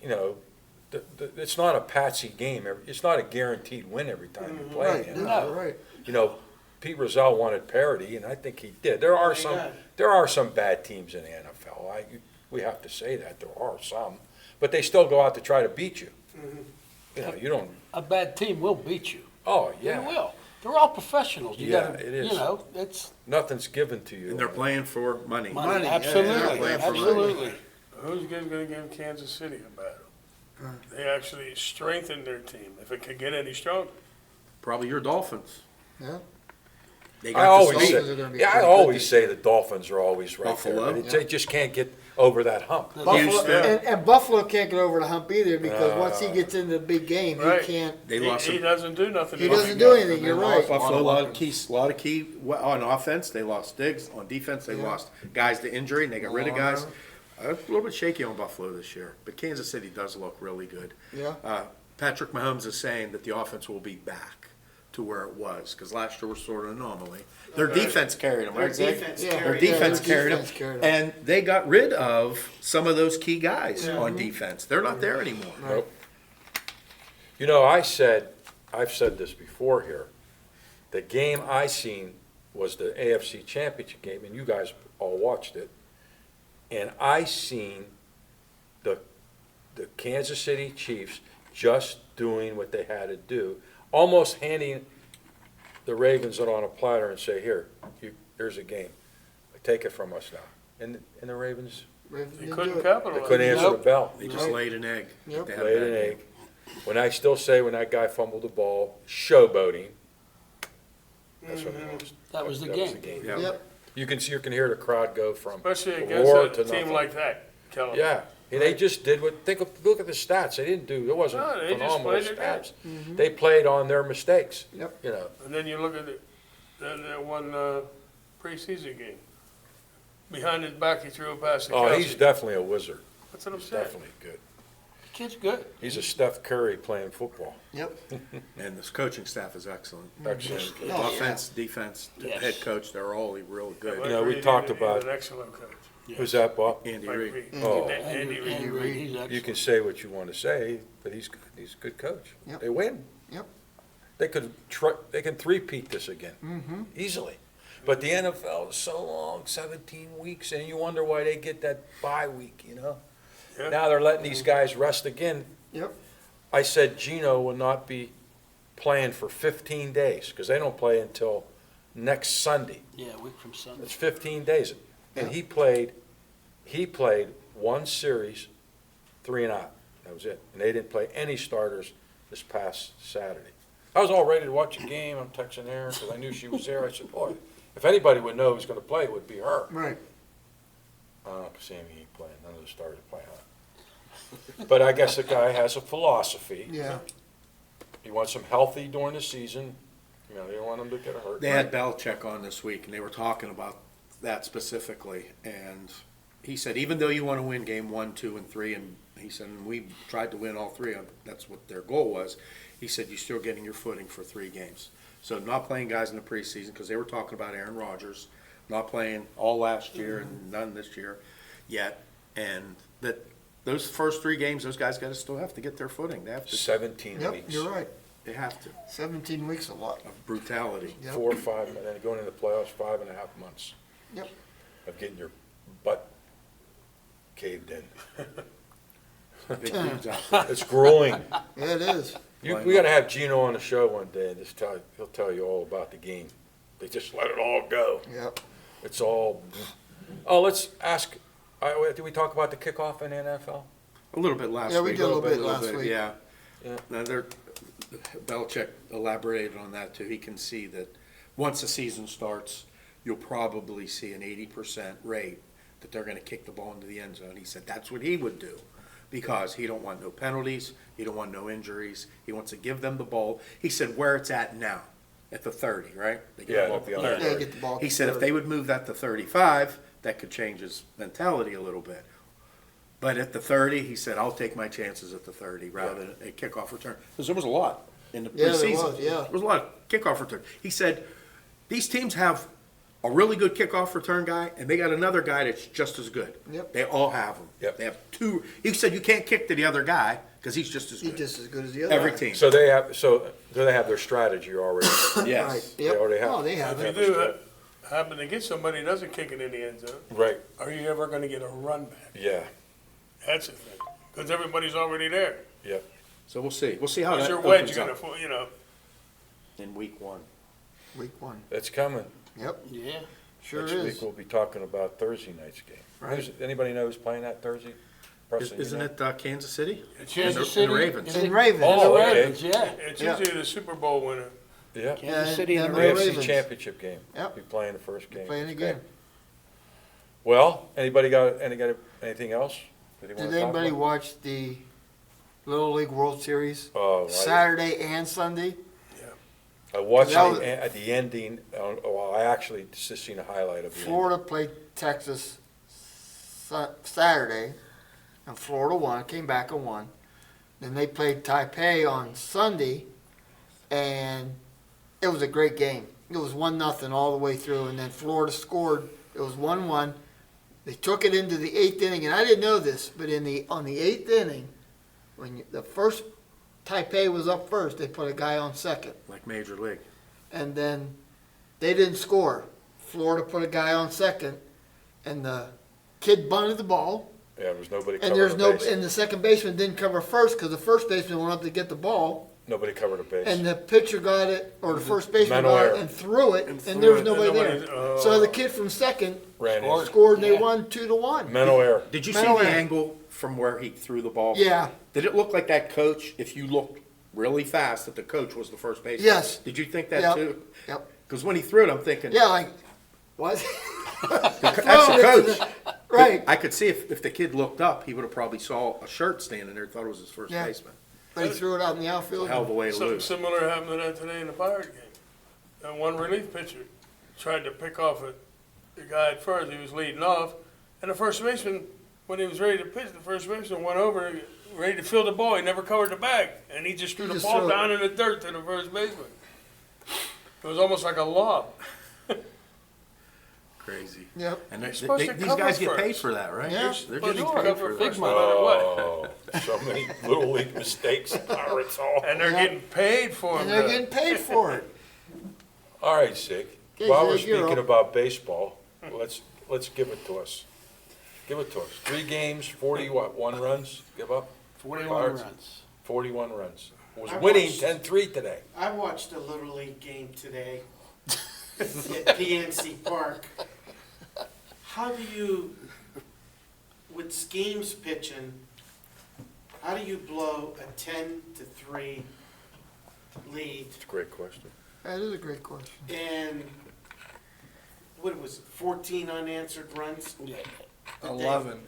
it's not a patsy game. It's not a guaranteed win every time you play Right. in the No. NFL. Right. Pete Rozelle wanted parity, and I think he did. There are some bad teams in the NFL. We have to say that there are some, but they still go out to try to beat you. You know, you don't. A bad team will beat you. Oh yeah, They will. They're all professionals. You Yeah, gotta, it is. You know, it's Nothing's given to you. And they're playing for money. money. yeah, Absolutely, they're playing for money. absolutely. Who's gonna give Kansas City a battle? They actually strengthened their team, if it could get any stronger. Probably your Dolphins. Yeah. They I got always the Dolphins are say, gonna be yeah, I pretty good always this say the Dolphins are always right Buffalo? there. But they just can't get over that hump. Buffalo, Houston. and Buffalo can't get over the hump either because once he gets into the big game, Right. he can't. They lost He some doesn't do nothing. He else. doesn't do anything. You're right. Buffalo, a lot of key on offense. They lost Diggs. On defense, they lost guys to injury, and they got rid of guys. A little bit shaky on Buffalo this year, but Kansas City does look really good. Yeah. Patrick Mahomes is saying that the offense will be back to where it was because last year was sort of an anomaly. Their defense carried them, Their right? Zach? defense Yeah. Their carried defense their carried defense them, carried them. and they got rid of some of those key guys on defense. They're not there anymore. Nope. You know, I've said this before here. The game I seen was the AFC Championship game, and you guys all watched it. And I seen the Kansas City Chiefs just doing what they had to do, almost handing the Ravens it on a platter and say, here's a game. Take it from us now. And the Ravens, Ravens They didn't couldn't do it. they capitalize. couldn't answer the Nope. bell. They just laid an egg. Yep. They had a Laid bad an game. egg. When I still say when that guy fumbled the ball, showboating, that's when they lost. That was the game. Yeah. Yep. You can hear the crowd go from Especially roar against to a team nothing. like that, Kelly. Yeah, and they just did look at the stats. They didn't do, it wasn't No, they just phenomenal played it stats. out. They played on their mistakes. Yep. You know, And then you look at it, that one preseason game. Behind his back, he threw a pass to oh, Kelsey. he's definitely a wizard. That's what I'm He's saying. definitely good. The kid's good. He's a Steph Curry playing football. Yep. And this coaching staff is excellent. Excellent. Oh, Offense, defense, Yes. head coach, they're all real good. But You know, we he's talked he's about- an excellent coach. Who's that, Bob? Andy Mike Reid. Reid. Oh. Andy Reid. Andy Reid, he's You excellent. can say what you want to say, but he's good. He's a good coach. Yep. They win. Yep. They can three-peat this again, easily. But the NFL is so long, 17 weeks, and you wonder why they get that bye week, you know? Yeah. Now they're letting these guys rest again. Yep. I said Gino will not be playing for 15 days, because they don't play until next Sunday. Yeah, a week from Sunday. It's 15 days. And he played one series, 3 and out. That was it. And they didn't play any starters this past Saturday. I was all ready to watch the game. I'm texting Aaron because I knew she was there. I said, boy, if anybody would know who's going to play, it would be her. Right. Sammy ain't playing. None of the starters play on. But I guess the guy has a philosophy. Yeah. He wants them healthy during the season. You know, they don't want them to get hurt. They had Belichick on this week, and they were talking about that specifically. And he said, even though you want to win game 1, 2, and 3, and he said, and we tried to win all 3, that's what their goal was. He said, you're still getting your footing for 3 games. So not playing guys in the preseason, because they were talking about Aaron Rodgers, not playing all last year and none this year yet. And that those first 3 games, those guys still have to get their footing. They have to. 17 Yep. weeks. You're right. They have to. 17 weeks a lot. Of brutality. Yep. 4 or 5, and then going into the playoffs, 5.5 months Yep. of getting your butt caved in. Big dudes out there. It's grueling. Yeah, it is. We gotta have Gino on the show one day and he'll tell you all about the game. They just let it all go. Yep. It's all, oh, let's ask, did we talk about the kickoff in the NFL? A little bit last week. Yeah, we did a little bit last week. Yeah. Yeah. Now, Belichick elaborated on that too. He can see that once the season starts, you'll probably see an 80% rate that they're going to kick the ball into the end zone. He said that's what he would do because he don't want no penalties, he don't want no injuries. He wants to give them the ball. He said where it's at now, at the 30, right? They get Yeah, the ball it'll be at on the the 30. Yeah, get the ball. He said if they would move that to 35, that could change his mentality a little bit. But at the 30, he said, I'll take my chances at the 30 rather than a kickoff return. Because there was a lot in the Yeah, there preseason. was, yeah. There was a lot of kickoff return. He said, these teams have a really good kickoff return guy, and they got another guy that's just as good. Yep. They all have them. Yep. They have 2. He said, you can't kick to the other guy. because he's just as He's good. just as good as the other Every guy. team. So do they have their strategy already? Yes. Right, They yep. already have. Oh, they have If it. you do happen to get somebody who doesn't kick it in the end zone, Right, are you ever gonna get a run back? yeah, That's the thing, because everybody's already there. yeah. So we'll see. We'll see how What's that your wedge opens gonna, up you know? in week one. Week 1. It's coming. Yep, Yeah. sure Next is. week, we'll be talking about Thursday night's game. Right. Anybody know who's playing that Thursday? Preston, you Isn't know? it Kansas City? Kansas and City. the Ravens. Is it- And Ravens. Oh, And the okay. Ravens, yeah. It's Yeah. usually the Super Bowl winner. Yeah. Kansas City and the the AFC Ravens. Championship game. Yep. Be playing the first game. Playing Okay. again. Well, anybody got anything else? that they wanna Did talk anybody about? watch the Little League World Series Oh, Saturday and Sunday? I watched That was- the ending. Well, I actually just seen a highlight of the Florida played Texas Saturday, and Florida won, came back and won. Then they played Taipei on Sunday, and it was a great game. It was 1-0 all the way through, and then Florida scored. It was 1-1. They took it into the 8th inning, and I didn't know this, but on the 8th inning, when the first Taipei was up first, they put a guy on second. Like Major League. And then they didn't score. Florida put a guy on second, and the kid bunted the ball, Yeah, there was nobody and covering a base. and the second baseman didn't cover first because the first baseman went up to get the ball, Nobody covered a base. and the pitcher got it, or the first baseman Mental got it error. and threw it, and threw there was it, nobody and there. nobody- So the kid from second Ran in. scored, and they Yeah. won 2-1. Mental error. Did you see Mental the error. angle from where he threw the ball? Yeah, Did it look like that coach, if you looked really fast, that the coach was the first baseman? Yes. Did you think that Yep. too? Yep. Because when he threw it, I'm thinking, yeah, like, what? that's the Throwing it to coach. the- Right, I could see if the kid looked up, he would have probably saw a shirt standing there, thought it was his first Yeah. baseman. but he threw it out in the outfield. Hell of a way to Something lose. similar happened to that today in the Pirate game. That one relief pitcher tried to pick off the guy at first, he was leading off, and the first baseman, when he was ready to pitch, the first baseman went over, ready to field the ball, he never covered the bag, and he just threw the just ball threw it. down in the dirt to the first baseman. It was almost like a lob. Crazy. Yep. And You're supposed to these cover guys get paid first. for that, right? Yeah. They're Supposed getting to paid cover for first that. no matter what. Oh, so many little league mistakes. Pirates all. And they're Yeah. getting paid for And them. they're getting paid for it. All right, Sig. Okay, While we're Sig, you're speaking up. about baseball, let's give it to us. Give it to us. 3 games, 41 runs. Give up. 41 Pirates. runs. 41 runs. Was I winning watched- 10-3 today. I watched a Little League game today at PNC Park. How do you, with schemes pitching, how do you blow a 10-3 lead It's a great question. That is a great question. and what was it, 14 unanswered runs? Yeah. 11.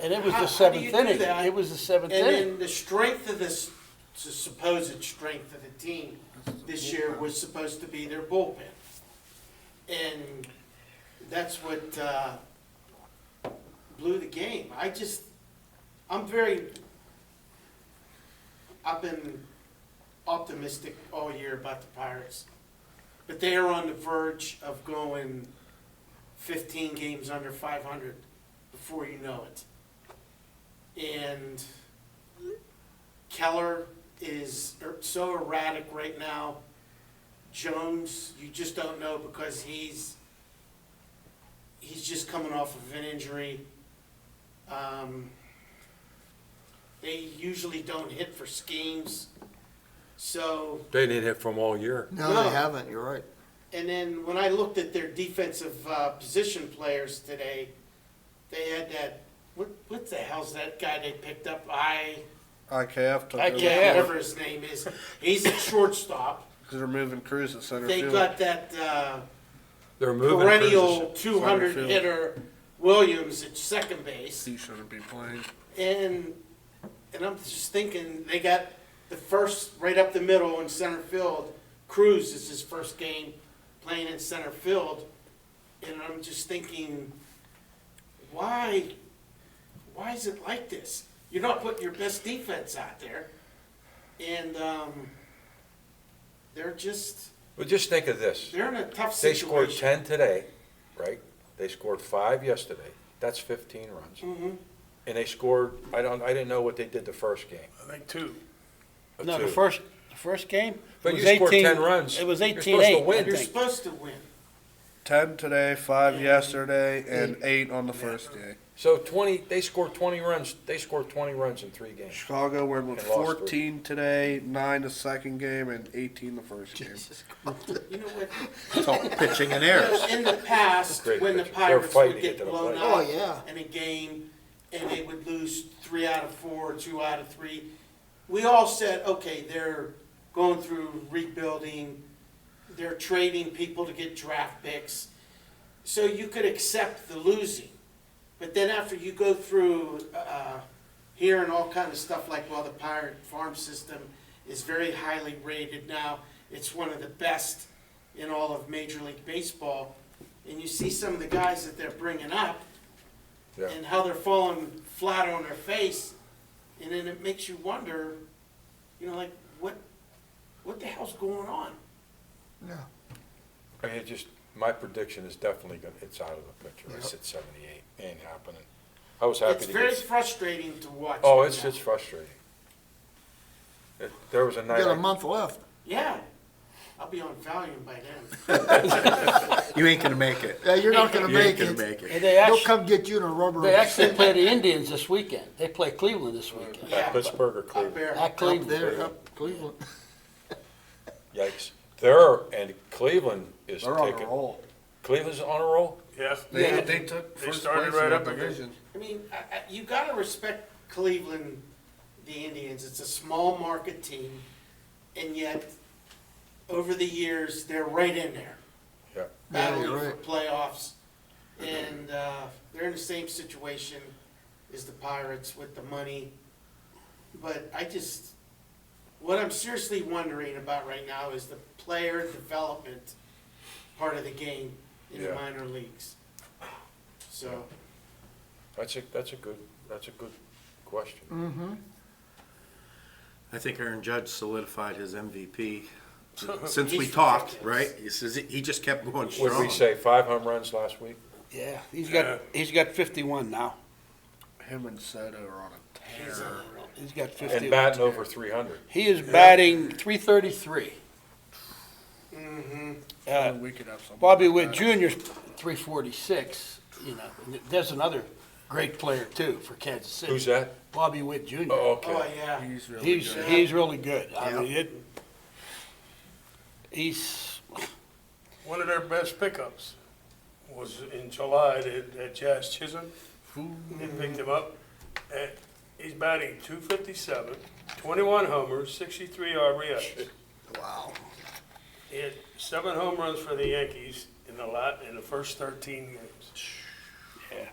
And it was How- the how do seventh you do inning. that? It was the seventh And inning. then the strength of this, the supposed strength of the team this year was supposed to be their bullpen. And that's what blew the game. I've been optimistic all year about the Pirates. But they are on the verge of going 15 games under 500 before you know it. And Keller is so erratic right now. Jones, you just don't know because he's just coming off of an injury. They usually don't hit for schemes. So, They didn't hit from all year. No, No. they haven't, you're right. and then when I looked at their defensive position players today, they had that, what the hell's that guy they picked up? IKF took IKF. over Whatever his name is. He's at shortstop. because they're moving Cruz at center They field. got that They're moving. perennial Cruz. 200 field. hitter Williams at second base. He shouldn't be playing. And I'm just thinking, they got the first right up the middle in center field. Cruz is his first game playing in center field. And I'm just thinking, why is it like this? You're not putting your best defense out there. And they're But just think of this. they're in a tough They situation. scored 10 today, right? They scored 5 yesterday. That's 15 runs. Mhm. And they scored, I didn't know what they did the first game. I think two. No, Two. the first game? But it was you scored 18 10 runs. It was You're 18-8, supposed to win. I You're think. supposed to win. 10 today, 5 yesterday, and 8 on the first day. So they scored 20 runs, they scored 20 runs in 3 games. Chicago went with And lost 14 today, 9 the second game, and 18 the first game. You know what? It's all pitching and errors. In the past, Great when the pitching. They're Pirates fighting would to get get to the blown plate. Oh, out yeah. in a game and they would lose 3 out of 4, 2 out of 3, we all said, okay, they're going through rebuilding, they're trading people to get draft picks. So you could accept the losing. But then after you go through hearing all kind of stuff like, well, the Pirate farm system is very highly rated now. It's one of the best in all of Major League Baseball. And you see some of the guys that they're bringing up Yeah. and how they're falling flat on their face. And then it makes you wonder, you know, like, what the hell's going on? Yeah. I mean, my prediction is definitely it's out of the picture. I said 78, ain't happening. I was happy It's to very get. frustrating to watch. Oh, right it's now. frustrating. There was a You night. got a month left. Yeah, I'll be on Valium by then. You ain't gonna make it. Yeah, you're not gonna You ain't make gonna it. make it. And they They'll actually, come get you in a rubber. they actually play the Indians this weekend. They play Cleveland this weekend. Yeah. At Pittsburgh or Up Cleveland. there. At Up Cleveland. there, up Cleveland. Yikes. And Cleveland is They're on a taking. roll. Cleveland's on a roll? Yeah. They took They first started place right in the up again. division. I mean, you gotta respect Cleveland, the Indians. It's a small market team, and yet, over the years, they're right in there. Yeah. Battling you're for right. playoffs. And they're in the same situation as the Pirates with the money. But what I'm seriously wondering about right now is the player development part of the game in the Yeah. minor leagues. So, That's a good question. Mm-hmm. I think Aaron Judge solidified his MVP since we He's talked, ridiculous. right? He says he just kept going What did strong. we say, 5 home runs last week? Yeah, Yeah. he's got 51 now. Him and Soto are on a he's tear. He's got 51. And batting over 300. He is batting 333. We could have some. Bobby Witt Jr.'s 346. You know, and there's another great player too for Kansas City. Who's that? Bobby Witt Jr. Oh, okay. oh yeah. He's really He's good. he's really good. I mean, he's One of their best pickups was in July at Jazz Chisholm. They picked him up. And he's batting 257, 21 homers, 63 RBIs. Wow. He had 7 home runs for the Yankees in the first 13 games. yeah.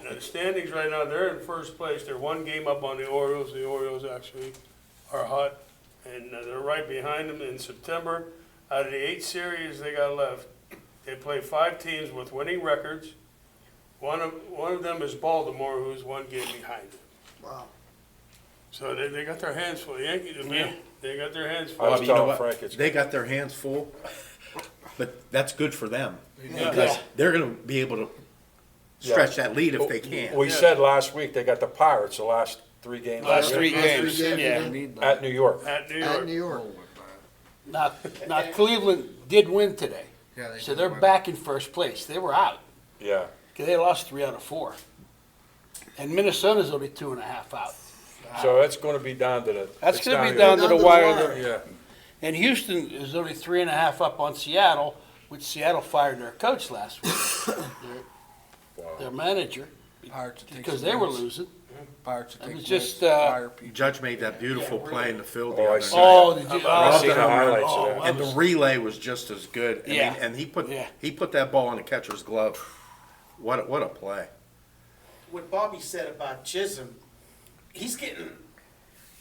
Now, the standings right now, they're in first place. They're 1 game up on the Orioles. The Orioles actually are hot, and they're right behind them in September. Out of the 8 series they got left, they play 5 teams with winning records. One of them is Baltimore, who's 1 game behind them. Wow. So they got their hands full. The Yankees, man, they got their hands I full. was Bobby, you know telling what? Frank it's They got their hands full, but that's good for them. Yeah. Because they're gonna be able to stretch that lead if they can. We said last week they got the Pirates the last 3 games. Last 3 Last 3 games. games, Yeah. they need that. At New York. At New At York. New York. Now Cleveland did win today, Yeah, so they're back in first place. They were out Yeah. because they lost 3 out of 4, and Minnesota's only 2.5 out. So that's going to be down to the. That's it's going to be here. down to the wire. Yeah. And Houston is only 3.5 up on Seattle, which Seattle fired their coach last week, their manager, Pirates take because some they were risks. losing. Pirates It take was some just, risks. Fire people. Judge made that beautiful play in the field the Oh, I other see. night. Oh, did you? I've Oh, seen the highlights oh, of that. And the relay was just as good. I mean, Yeah. and he put Yeah. that ball in the catcher's glove. What a play. What Bobby said about Chisholm, he's getting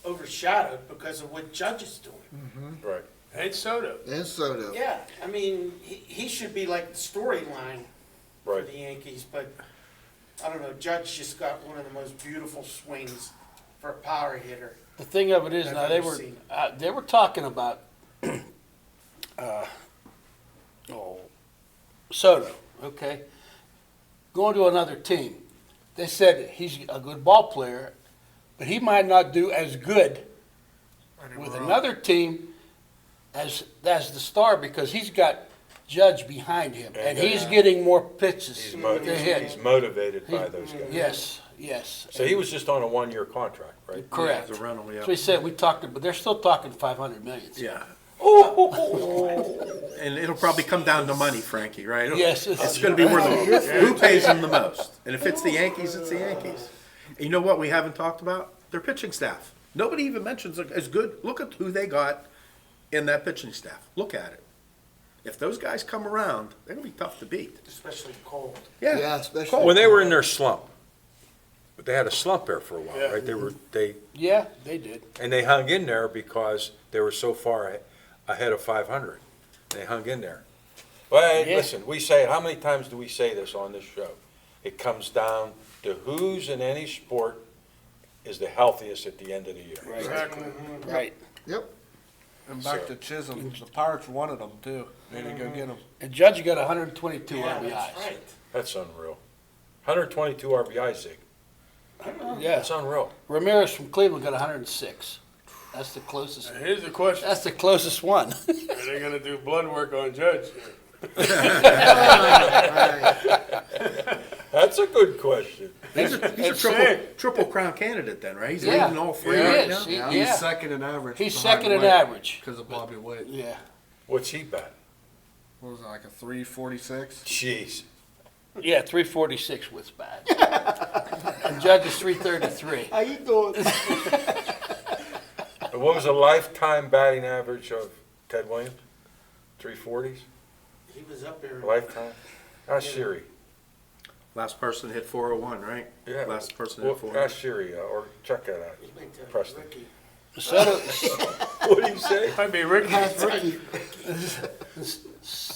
overshadowed because of what Judge is doing. Right. And Soto. And Soto. Yeah, I mean, he should be like the storyline for Right. the Yankees, but I don't know, Judge just got one of the most beautiful swings for a power hitter. The thing of it is, I've now ever seen. they were talking about Soto, okay, going to another team. they said he's a good ball player, but he might not do as good with another team as the star because he's got Judge behind him, and he's getting more pitches He's to hit. he's motivated by those guys. Yes. So he was just on a 1-year contract, right? Correct. The rental, yeah. So he said, we talked, but they're still talking 500 million. Yeah. And it'll probably come down to money, Frankie, right? Yes. It's going to be worth it. Who pays them the most? And if it's the Yankees, it's the Yankees. And you know what we haven't talked about? Their pitching staff. Nobody even mentions it as good. Look at who they got in that pitching staff. Look at it. If those guys come around, they're going to be tough to beat. Especially cold. Yeah, especially. When they were in their slump, but they had a slump there for a while, right? Yeah, they did. And they hung in there because they were so far ahead of 500. They hung in there. Well, Yeah. listen, we say it, how many times do we say this on this show? It comes down to who's in any sport is the healthiest at the end of the year. Right. Exactly. Right. Yep. And back to Chisholm, the Pirates wanted him too. They didn't go get him. And Judge got 122 Yeah, RBIs. that's right. That's unreal. 122 RBI, Zig. Yeah. That's unreal. Ramirez from Cleveland got 106. That's the closest. Now, here's the question. That's the closest one. Are they gonna do blood work on Judge? That's a good question. He's a triple crown candidate then, right? He's Yeah. leading all three He right is. now. He- He's yeah. second in average. He's second in average. Because of Bobby Witt. Yeah. What's he bet? What was it, like a 346? Jeez. Yeah, 346 was bad. And Judge is 333. How you doing? What was the lifetime batting average of Ted Williams? 340s? He was up there. Lifetime? Ask Siri. Last person hit 401, right? Yeah. Last person Well, hit 401. ask Siri, or check that out. He might tell you, Preston. Ricky. Soto, What do you say? Might be Ricky.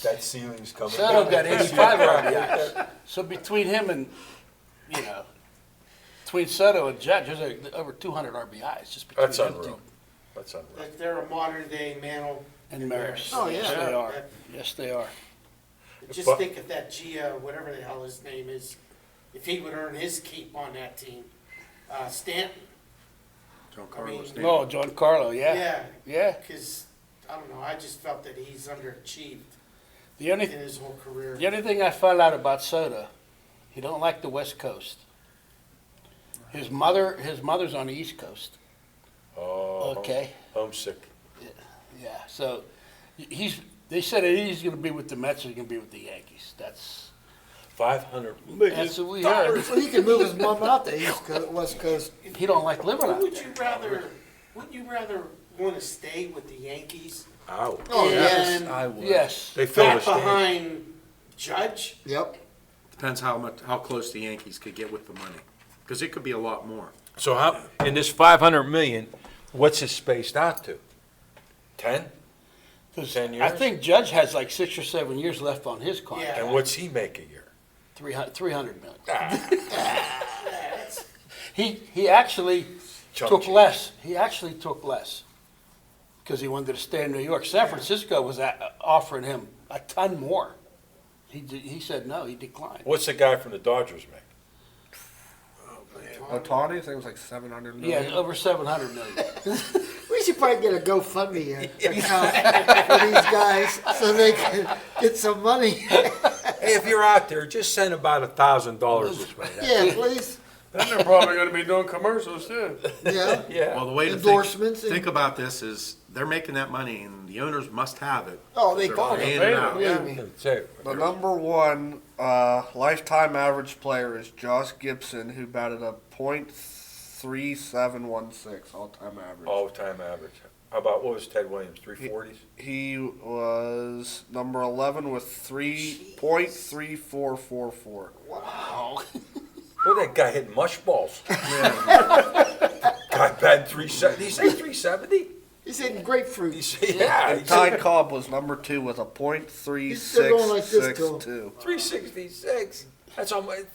That ceiling's coming. Soto got 85 RBIs. So between him and, between Soto and Judge, there's over 200 RBIs just between That's them unreal. two. That's unreal. Like they're a modern day Mantle. And Maris. Oh, yeah. Yes, they are. Yes, they are. Just But- think if that Gia, whatever the hell his name is, if he would earn his keep on that team. Stanton. John I mean, Carlos. Oh, John Carlo, yeah. Yeah, Yeah. because, I don't know, I just felt that he's underachieved The only, in his whole career. the only thing I found out about Soto, he don't like the West Coast. His mother's on the East Coast. Oh, Okay. homesick. Yeah, so they said that he's going to be with the Mets or he's going to be with the Yankees. That's 500 million. what we heard. Well, he can move his mom out the East Coast, West Coast. He don't like living out Wouldn't there. wouldn't you rather want to stay with the Yankees? Ow. Oh, yes. And I would. Yes. They filled back the stand. behind Judge? Yep. Depends how close the Yankees could get with the money. Because it could be a lot more. So how, in this 500 million, what's it spaced out to? 10? 10 years? I think Judge has like 6 or 7 years left on his contract. Yeah. And what's he make a year? 300 million. He actually Chump took change. less. He actually took less because he wanted to stay in New York. San Francisco was offering him a ton more. He said no. He declined. What's the guy from the Dodgers make? Otani, I think it was like 700 million. Yeah, over 700 million. We should probably get a GoFundMe account for these guys so they can get some money. Hey, if you're out there, just send about $1,000 this way. Yeah, please. Then they're probably gonna be doing commercials too. Yeah. Yeah. Well, the way to Endorsements and- think about this is they're making that money and the owners must have it. Oh, they They're got paying it. it out. Believe me. Say it. The number one lifetime average player is Josh Gibson, who batted a .3716 all-time average. All-time average. How about, what was Ted Williams, 340s? He was number 11 with 3.3444. Wow. Look at that guy hitting mush balls. Guy batting 370. Did he say 370? He's eating grapefruit. He said, yeah. And He Ty said Cobb was number 2 with a He's still going like this, too. .3662. 366.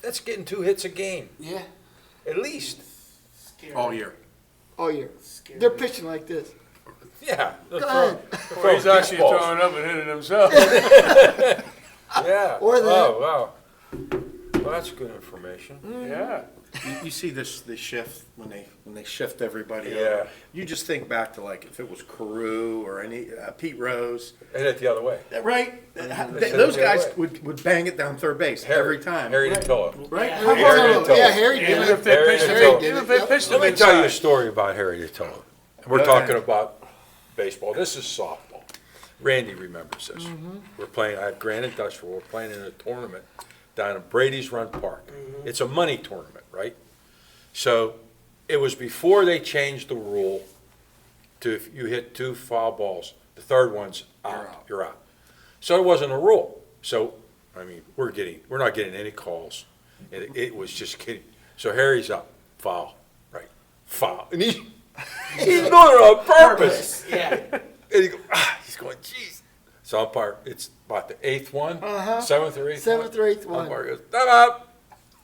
That's getting 2 hits a game, Yeah. at least. Scary. All year. Oh, yeah. Scary. They're pitching like this. Yeah. Go ahead. Well, he's actually throwing up and hitting himself. Yeah. Or that. Oh, wow. Well, that's good information. Yeah. You see this shift when they shift everybody Yeah. over. You just think back to like if it was Carew or any Pete Rose, And it the other way. right? They Those said it the guys other way. would bang it down third base every time. Harry Dillon. Right? Yeah. How Harry about- did yeah, it. Harry did Even it. if they Harry pitched did them, it. even if they pitched them Let me tell you a inside. story about Harry Dillon. We're Go talking ahead. about baseball. This is softball. Randy remembers this. We're playing, I have Grand Industrial, we're playing in a tournament down at Brady's Run Park. It's a money tournament, right? So it was before they changed the rule to if you hit 2 foul balls, the third one's out, you're out. So it wasn't a rule. So, I mean, we're not getting any calls. It was just kidding. So Harry's up, foul, right, foul. And he's doing it on purpose. Yeah. And he's going, geez. So umpire, it's about the 8th one, 7th or 8th one. 7th or 8th one. Umpire goes, time out.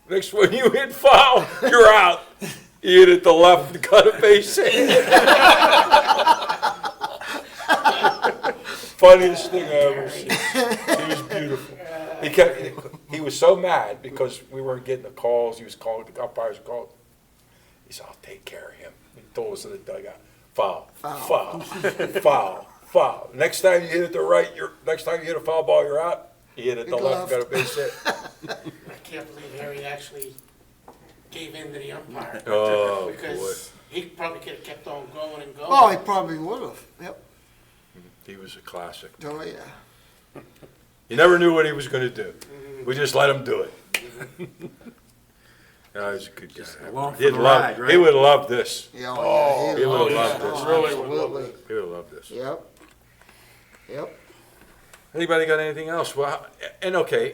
Next one you hit foul, you're out. You hit it to left and cut a base hit. Funniest thing I ever seen. He was beautiful. He was so mad because we weren't getting the calls. He was calling, the umpires called. He said, I'll take care of him. He told us in the dugout, foul, foul, foul, foul. Next time you hit it to right, next time you hit a foul ball, you're out. You hit it to left, got a base hit. I can't believe Harry actually gave in to the umpire. Oh, Because he probably could have kept on going and going. Oh, he probably would have. Yep. He was a classic. Oh, yeah. You never knew what he was going to do. We just let him do it. No, he's a good guy. along for He'd the love- ride, right? He would have loved this. Yeah, He would have yeah. loved this. Really would love Absolutely. He would have loved this. Yep. Yep. Anybody got anything else? Well, and okay,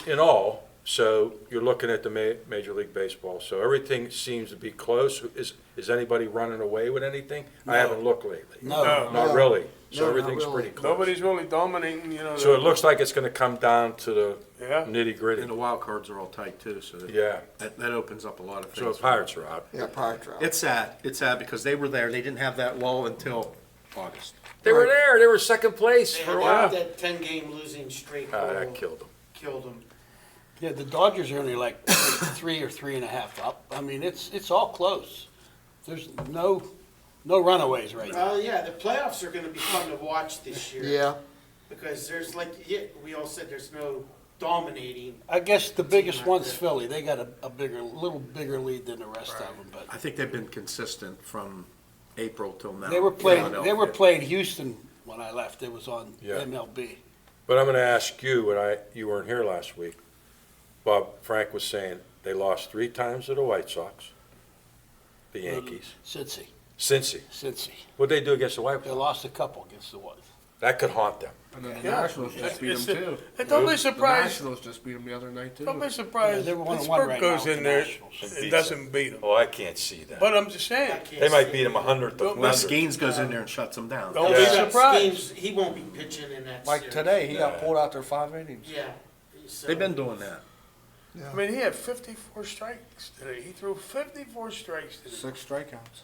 in all, so you're looking at the Major League Baseball, so everything seems to be close. Is anybody running away with anything? I haven't looked lately. No. No. Not No. really. No, So not everything's really. pretty close. Nobody's really dominating, you know. So it looks like it's gonna come down to the Yeah. nitty gritty. And the wild cards are all tight too, so Yeah. that opens up a lot of So things. the Pirates are out. Yeah, power trap. It's sad. It's sad because they were there. They didn't have that lull until August. They were there. They were second place They for a had while. that 10-game losing streak. That killed them. Killed him. Yeah, the Dodgers are only like 3 or 3.5 up. I mean, it's all close. There's no runaways right now. Well, yeah, the playoffs are gonna be fun to watch this year. Yeah. Because there's we all said there's no dominating. I guess the biggest like one's that. Philly. They got a little bigger lead than the rest of them, but I think they've been consistent from April till now. they were playing Philadelphia. Houston when I left. It was on Yeah. MLB. But I'm gonna ask you, you weren't here last week. Bob, Frank was saying they lost 3 times to the White Sox, the Yankees, Cincy. Cincy. What'd they do against the White They Sox? lost a couple against the White. That could haunt them. And then the Yeah. Nationals just beat It's them the- too. And don't be The surprised, Nationals just beat them the other night too. don't be surprised, Yeah, they're 1-1 Pittsburgh right goes now in with there the Nationals. and doesn't beat them. Oh, I can't see that. But I'm just saying, I can't They might see beat them it. 100 to Don't- Well, 100. Skeens goes in there and shuts them down. don't Yeah. be Yeah, surprised. Schemes, he won't be pitching in that Like series. today, he got Yeah. pulled out there 5 innings. Yeah. So- They've been doing that. I mean, he had 54 strikes today. He threw 54 strikes today 6 strikeouts.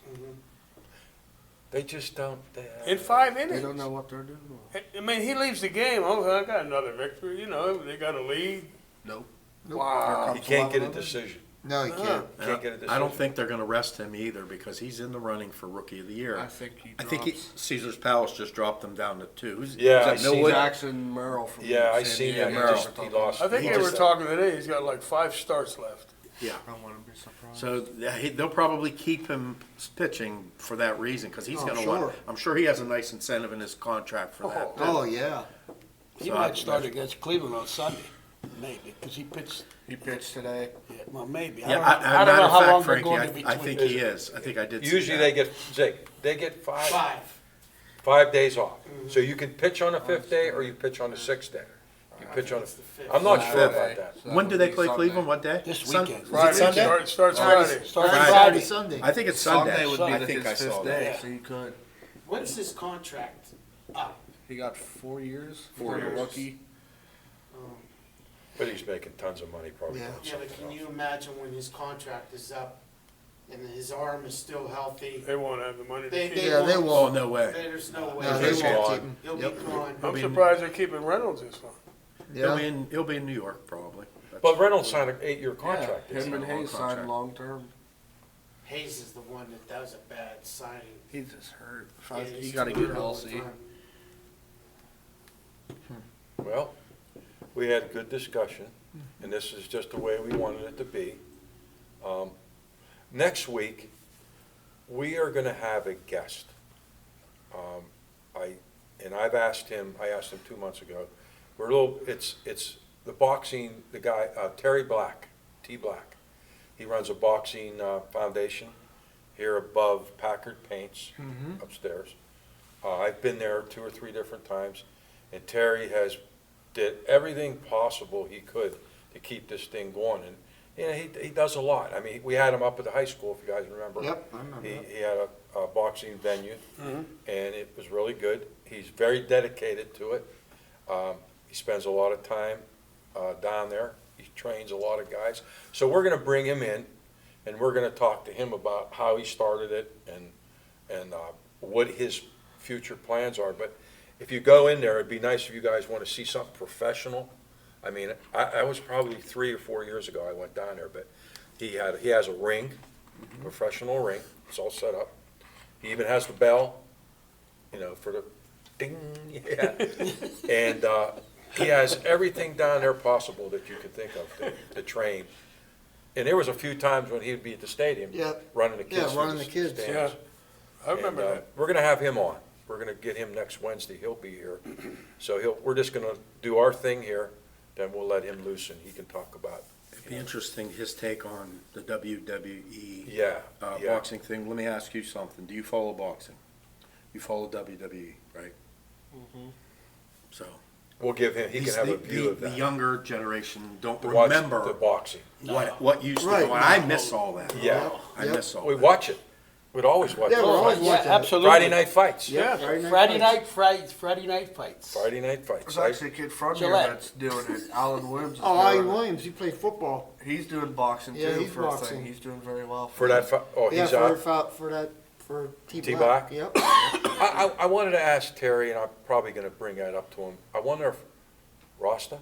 They just don't. in 5 They innings. don't know what they're doing. I mean, he leaves the game. Oh, I got another victory. You know, they got a lead. Nope. Wow. You can't get a decision. No, he can't. Can't get a decision. I don't think they're going to rest him either because he's in the running for Rookie of the Year. I think he I drops. think Caesar's Palace just dropped him down to 2. Yeah, is I that seen Millwood? Jackson Merrill from Yeah, I San seen Diego. that. Merrill. He lost. I think He they were just- talking today. He's got like 5 starts left. Yeah. I wouldn't be surprised. So they'll probably keep him pitching for that reason because he's Oh, going to sure. want. I'm sure he has a nice incentive in his contract for that. Oh, yeah. He So might I- start against Cleveland on Sunday, maybe, because he pitched. He pitched today. Yeah, well, maybe. Yeah, I don't know how long they're Frankie, going to I between. think he is. I think I did. see Usually that. they get 5 5. days off. So you can pitch on the 5th day or you pitch on the 6th day. You pitch on. It's the 5th. I'm not sure Friday. about that. So When do they play Sunday. Cleveland? What day? This Sun- weekend. is it Friday. Sunday? Starts Friday. Starts Friday, Friday. Sunday. I think it's Sunday. Sunday would be I his think I saw 5th that. day, Yeah. so he could. When's his contract up? He got 4 years. 4 for a years. rookie. But he's making tons of money probably. Yeah. doing Yeah, but something can else. you imagine when his contract is up and his arm is still healthy? They won't have the money to They- keep they him. Yeah, they Oh, won't. no way. There's no way. No, they He's won't gone. keep him. He'll Yep. be gone. I'm surprised they're keeping Reynolds this long. He'll be Yeah. in. He'll be in New York probably. But Reynolds signed an 8-year contract. Yeah, him and Hayes signed long-term. Hayes is the one that does a bad signing. He's just hurt. Yeah, He he's gotta hurt get all the healthy. time. Well, we had a good discussion, and this is just the way we wanted it to be. Next week, we are gonna have a guest. I've asked him, I asked him 2 months ago, it's the boxing, the guy, Terry Black, T. Black. He runs a boxing foundation here above Packard Paints upstairs. I've been there 2 or 3 different times, and Terry did everything possible he could to keep this thing going. And you know, he does a lot. I mean, we had him up at the high school, if you guys remember. Yep, I remember that. He had a boxing venue, and it was really good. He's very dedicated to it. He spends a lot of time down there. He trains a lot of guys. So we're going to bring him in, and we're going to talk to him about how he started it and what his future plans are. But if you go in there, it'd be nice if you guys want to see something professional. I mean, I was probably 3 or 4 years ago I went down there, but he has a ring, professional ring. It's all set up. He even has the bell, you know, for the ding, yeah. And he has everything down there possible that you could think of to train. And there was a few times when he'd be at the stadium, running the kids. Yeah, running the kids. Yeah, I remember that. We're gonna have him on. We're gonna get him next Wednesday. He'll be here. So we're just gonna do our thing here, then we'll let him loose and he can talk about. It'd be interesting, his take on the WWE Yeah. boxing thing. Let me ask you something. Do you follow boxing? You follow WWE, right? So. We'll give him, he can have a view of The that. younger generation don't To watch remember the boxing. what used to go on. I miss all that. Yeah. I miss all We that. watch it. We'd always watch it. Yeah, we're always Yeah, watching it. absolutely. Friday night fights. Yeah, Friday Friday night night fights. Friday night fights. Friday night fights. There's actually a kid from here Gillette. that's doing it. Alan Williams. Is Oh, Ollie doing it. Williams, he played football. He's doing boxing Yeah, too. he's for a boxing. thing. He's doing very well For that, Yeah, he's out. for T. T. Black. Black? Yep. I wanted to ask Terry, and I'm probably gonna bring that up to him. I wonder if Rasta,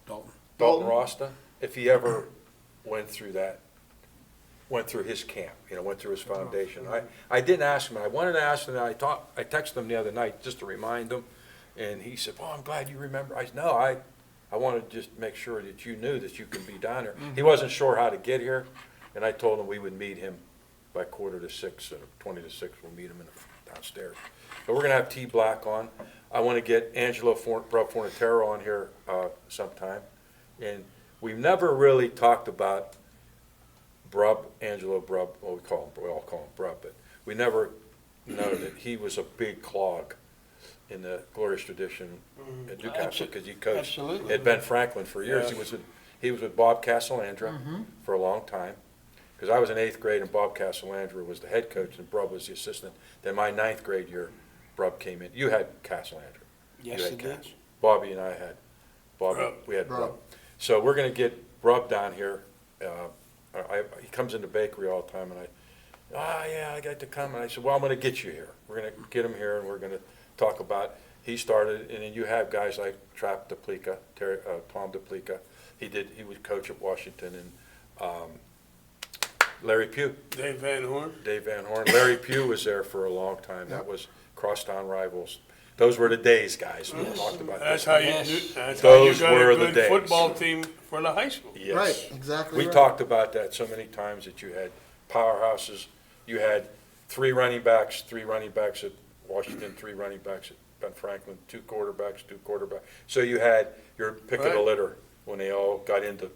Dalton Dalton. Rasta, if he ever went through his camp, you know, went through his foundation. I didn't ask him. I wanted to ask him, I texted him the other night just to remind him, and he said, "Oh, I'm glad you remember." I said, "No, I wanted to just make sure that you knew that you can be down there." He wasn't sure how to get here, and I told him we would meet him by 5:45 or 5:50. We'll meet him downstairs. So we're gonna have T. Black on. I want to get Angelo Fornatero on here sometime, and we've never really talked about Angelo Brub, well, we all call him Brub, but we never know that he was a big clog in the glorious tradition at Newcastle, because he coached Absolutely. at Ben Franklin for years. Yeah. He was with Bob Casalandra for a long time, because I was in 8th grade and Bob Casalandra was the head coach and Brub was the assistant. Then my 9th grade year, Brub came in. You had Casalandra. Yes, You had it did. Cas. Bobby and I had, we had Brub. So we're gonna get Brub down here. He comes in the bakery all the time, and yeah, I got to come. And I said, well, I'm going to get you here. We're going to get him here, and we're going to talk about, he started, and then you have guys like Tom DePlica. He was coach at Washington, and Larry Pugh. Dave Van Horn. Larry Pugh was there for a long time. That was crosstown rivals. Those were the days, guys. We talked about That's this. how you Yes. do. That's how you Those got were a the good days. football team for the high school. Yes. Right, exactly We right. talked about that so many times, that you had powerhouses. You had 3 running backs at Washington, 3 running backs at Ben Franklin, 2 quarterbacks. So you had your pick of the Right. litter when they all got into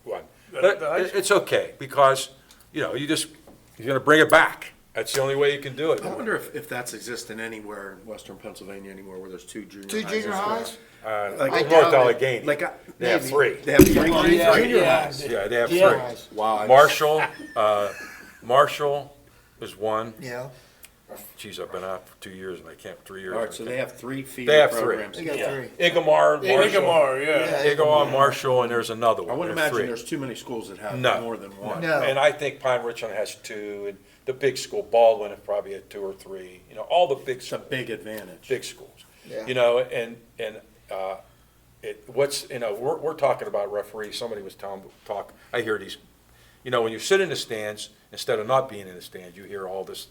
one. The But high school. it's okay, because, you know, you're gonna bring it back. That's the only way you can do it. I wonder if that's existing anywhere in western Pennsylvania anymore, where there's 2 junior highs. Two junior highs? Like I North doubt it. Allegheny, Like, they have maybe. 3. they have 3 Yeah, junior yeah. highs. Yeah, they have Yeah. 3. Wow. Marshall is 1. Yeah, Geez, I've been out for 2 years and I can't, 3 years. All right, so they have 3 They feeder have 3. programs. they got Yeah. 3. Igamar, Marshall. Igamar, yeah. Igamar, Marshall, and there's another one. I wouldn't There are imagine 3. there's too many schools that have No. more than one. No. And I think Pine Richland has 2, and the big school, Baldwin, have probably had 2 or 3. You know, all the big It's a big advantage. big schools. Yeah. You know, and we're talking about referees. Somebody was talk. I hear these, when you sit in the stands, instead of not being in the stands, you hear all this,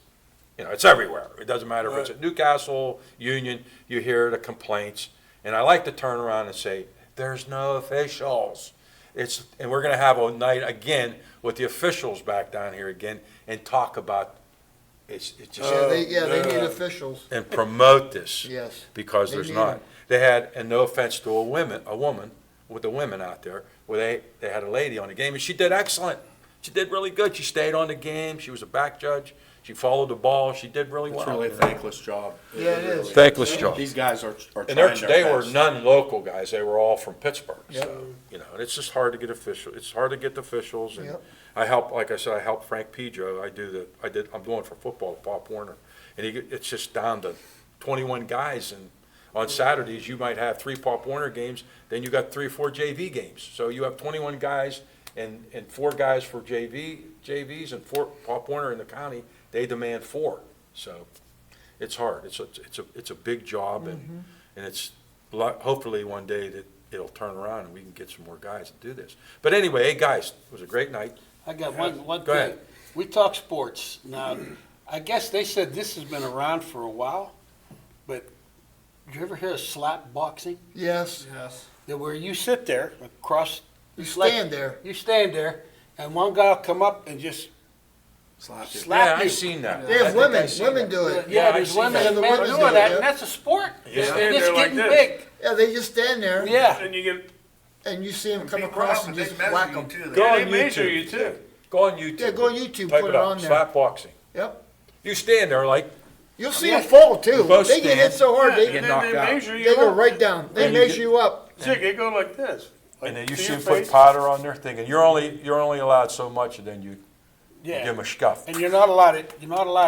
it's everywhere. It doesn't matter if it's at Newcastle, Union, you hear the complaints. And I like to turn around and say, there's no officials. And we're going to have a night again with the officials back down here again and talk about it's just They need officials. and promote this. Yes. Because They there's need not. them. They had, and no offense to a woman with the women out there, where they had a lady on the game, and she did excellent. She did really good. She stayed on the game. She was a back judge. She followed the ball. She did really well. It's really a thankless job. Yeah, it is. Thankless job. These guys are And trying their they were best. non-local guys. They were all from Pittsburgh. Yep. So, and it's just hard to get officials. It's hard to get the officials. And Yep. I help, like I said, I help Frank Pedro. I'm doing for football with Pop Warner. And it's just down to 21 guys. And on Saturdays, you might have 3 Pop Warner games. Then you got 3 or 4 JV games. So you have 21 guys and 4 guys for JVs and 4 Pop Warner in the county. They demand 4. So it's hard. It's a big job, and it's hopefully one day that it'll turn around and we can get some more guys to do this. But anyway, hey guys, it was a great night. I got one Go thing. ahead. We talk sports. Now, I guess they said this has been around for a while, but did you ever hear of slap boxing? Yes. Yes. Where you sit there across. You it's like- stand there. You stand there, and one guy will come up and just Slap you. slap Yeah, you. I've seen that. They have I think women. I've seen Women that. do it. Yeah, there's I've seen women that. and The men women doing do it, that, yeah. and that's a sport. Yeah. And it's They're like getting this. big. Yeah, they just stand there. Yeah. And you get, And you see them come People across up and they just measure whack you them. too. Go yeah, on they measure YouTube. you too. Go on YouTube. Yeah, go on YouTube, Type put it it up. on there. Slap boxing. Yep. You stand there like, You'll see them fall too. You both They get hit stand. so hard, Yeah, they and get then knocked they out. measure you they go up. right down. They And you measure get- you up. Jig, they go like this. and then you to see your them put face. powder on there, thinking you're only allowed so much, and then you give Yeah. them a scuff. And you're not allowed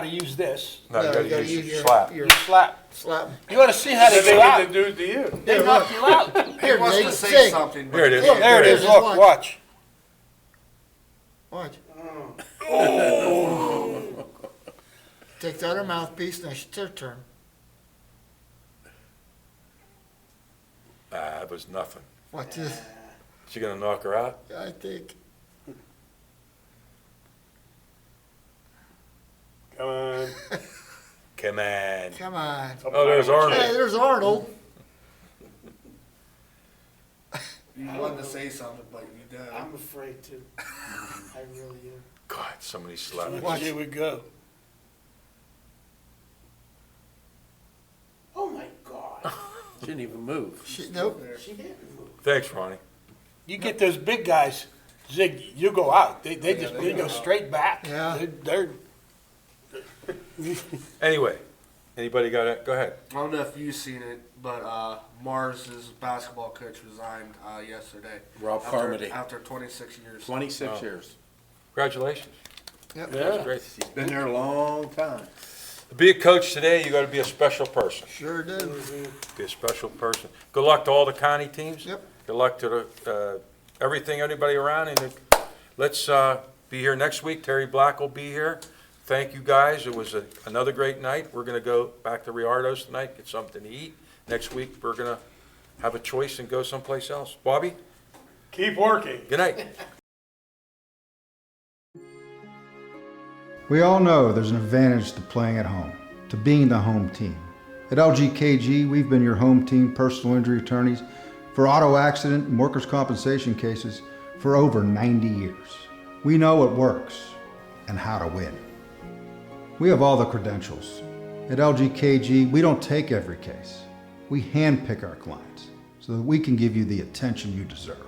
to use this. No, you No, gotta you gotta use use your your- slap. your- You slap. Slap 'em. You ought to see how they Then they go get out. to do it to you. They Here, knock look. you out. He Here, wants Jake, to say Jake. something. but Here it is. Look, There it is. Watch. Look, watch. Watch. Take the other mouthpiece, now it's your turn. It was nothing. Watch this. She gonna knock her out? I think. Come on. Come on. Come on. Oh, there's Hey, Arnold. there's Arnold. You wanted to say something, but you didn't. I'm afraid to. I really am. God, somebody slapped me. Watch. Here we go. Oh my God. She didn't even move. Nope. She didn't move. Thanks, Ronnie. You get those big guys, Zig, you go out. They go straight back. Yeah. They're Anyway, anybody got it? Go ahead. I don't know if you've seen it, but Mars's basketball coach resigned yesterday. Rob after, Carmody. After 26 years. 26 years. Congratulations. Yep. That's great. He's been there a long time. To be a coach today, you gotta be a special person. Sure did. Be a special person. Good luck to all the county teams. Yep. Good luck to the, everybody around, and let's be here next week. Terry Black will be here. Thank you, guys. It was another great night. We're gonna go back to Riardo's tonight, get something to eat. Next week, we're gonna have a choice and go someplace else. Bobby, Keep working. good night. We all know there's an advantage to playing at home, to being the home team. At LGKG, we've been your home team personal injury attorneys for auto accident and workers' compensation cases for over 90 years. We know what works and how to win. We have all the credentials. At LGKG, we don't take every case. We handpick our clients so that we can give you the attention you deserve.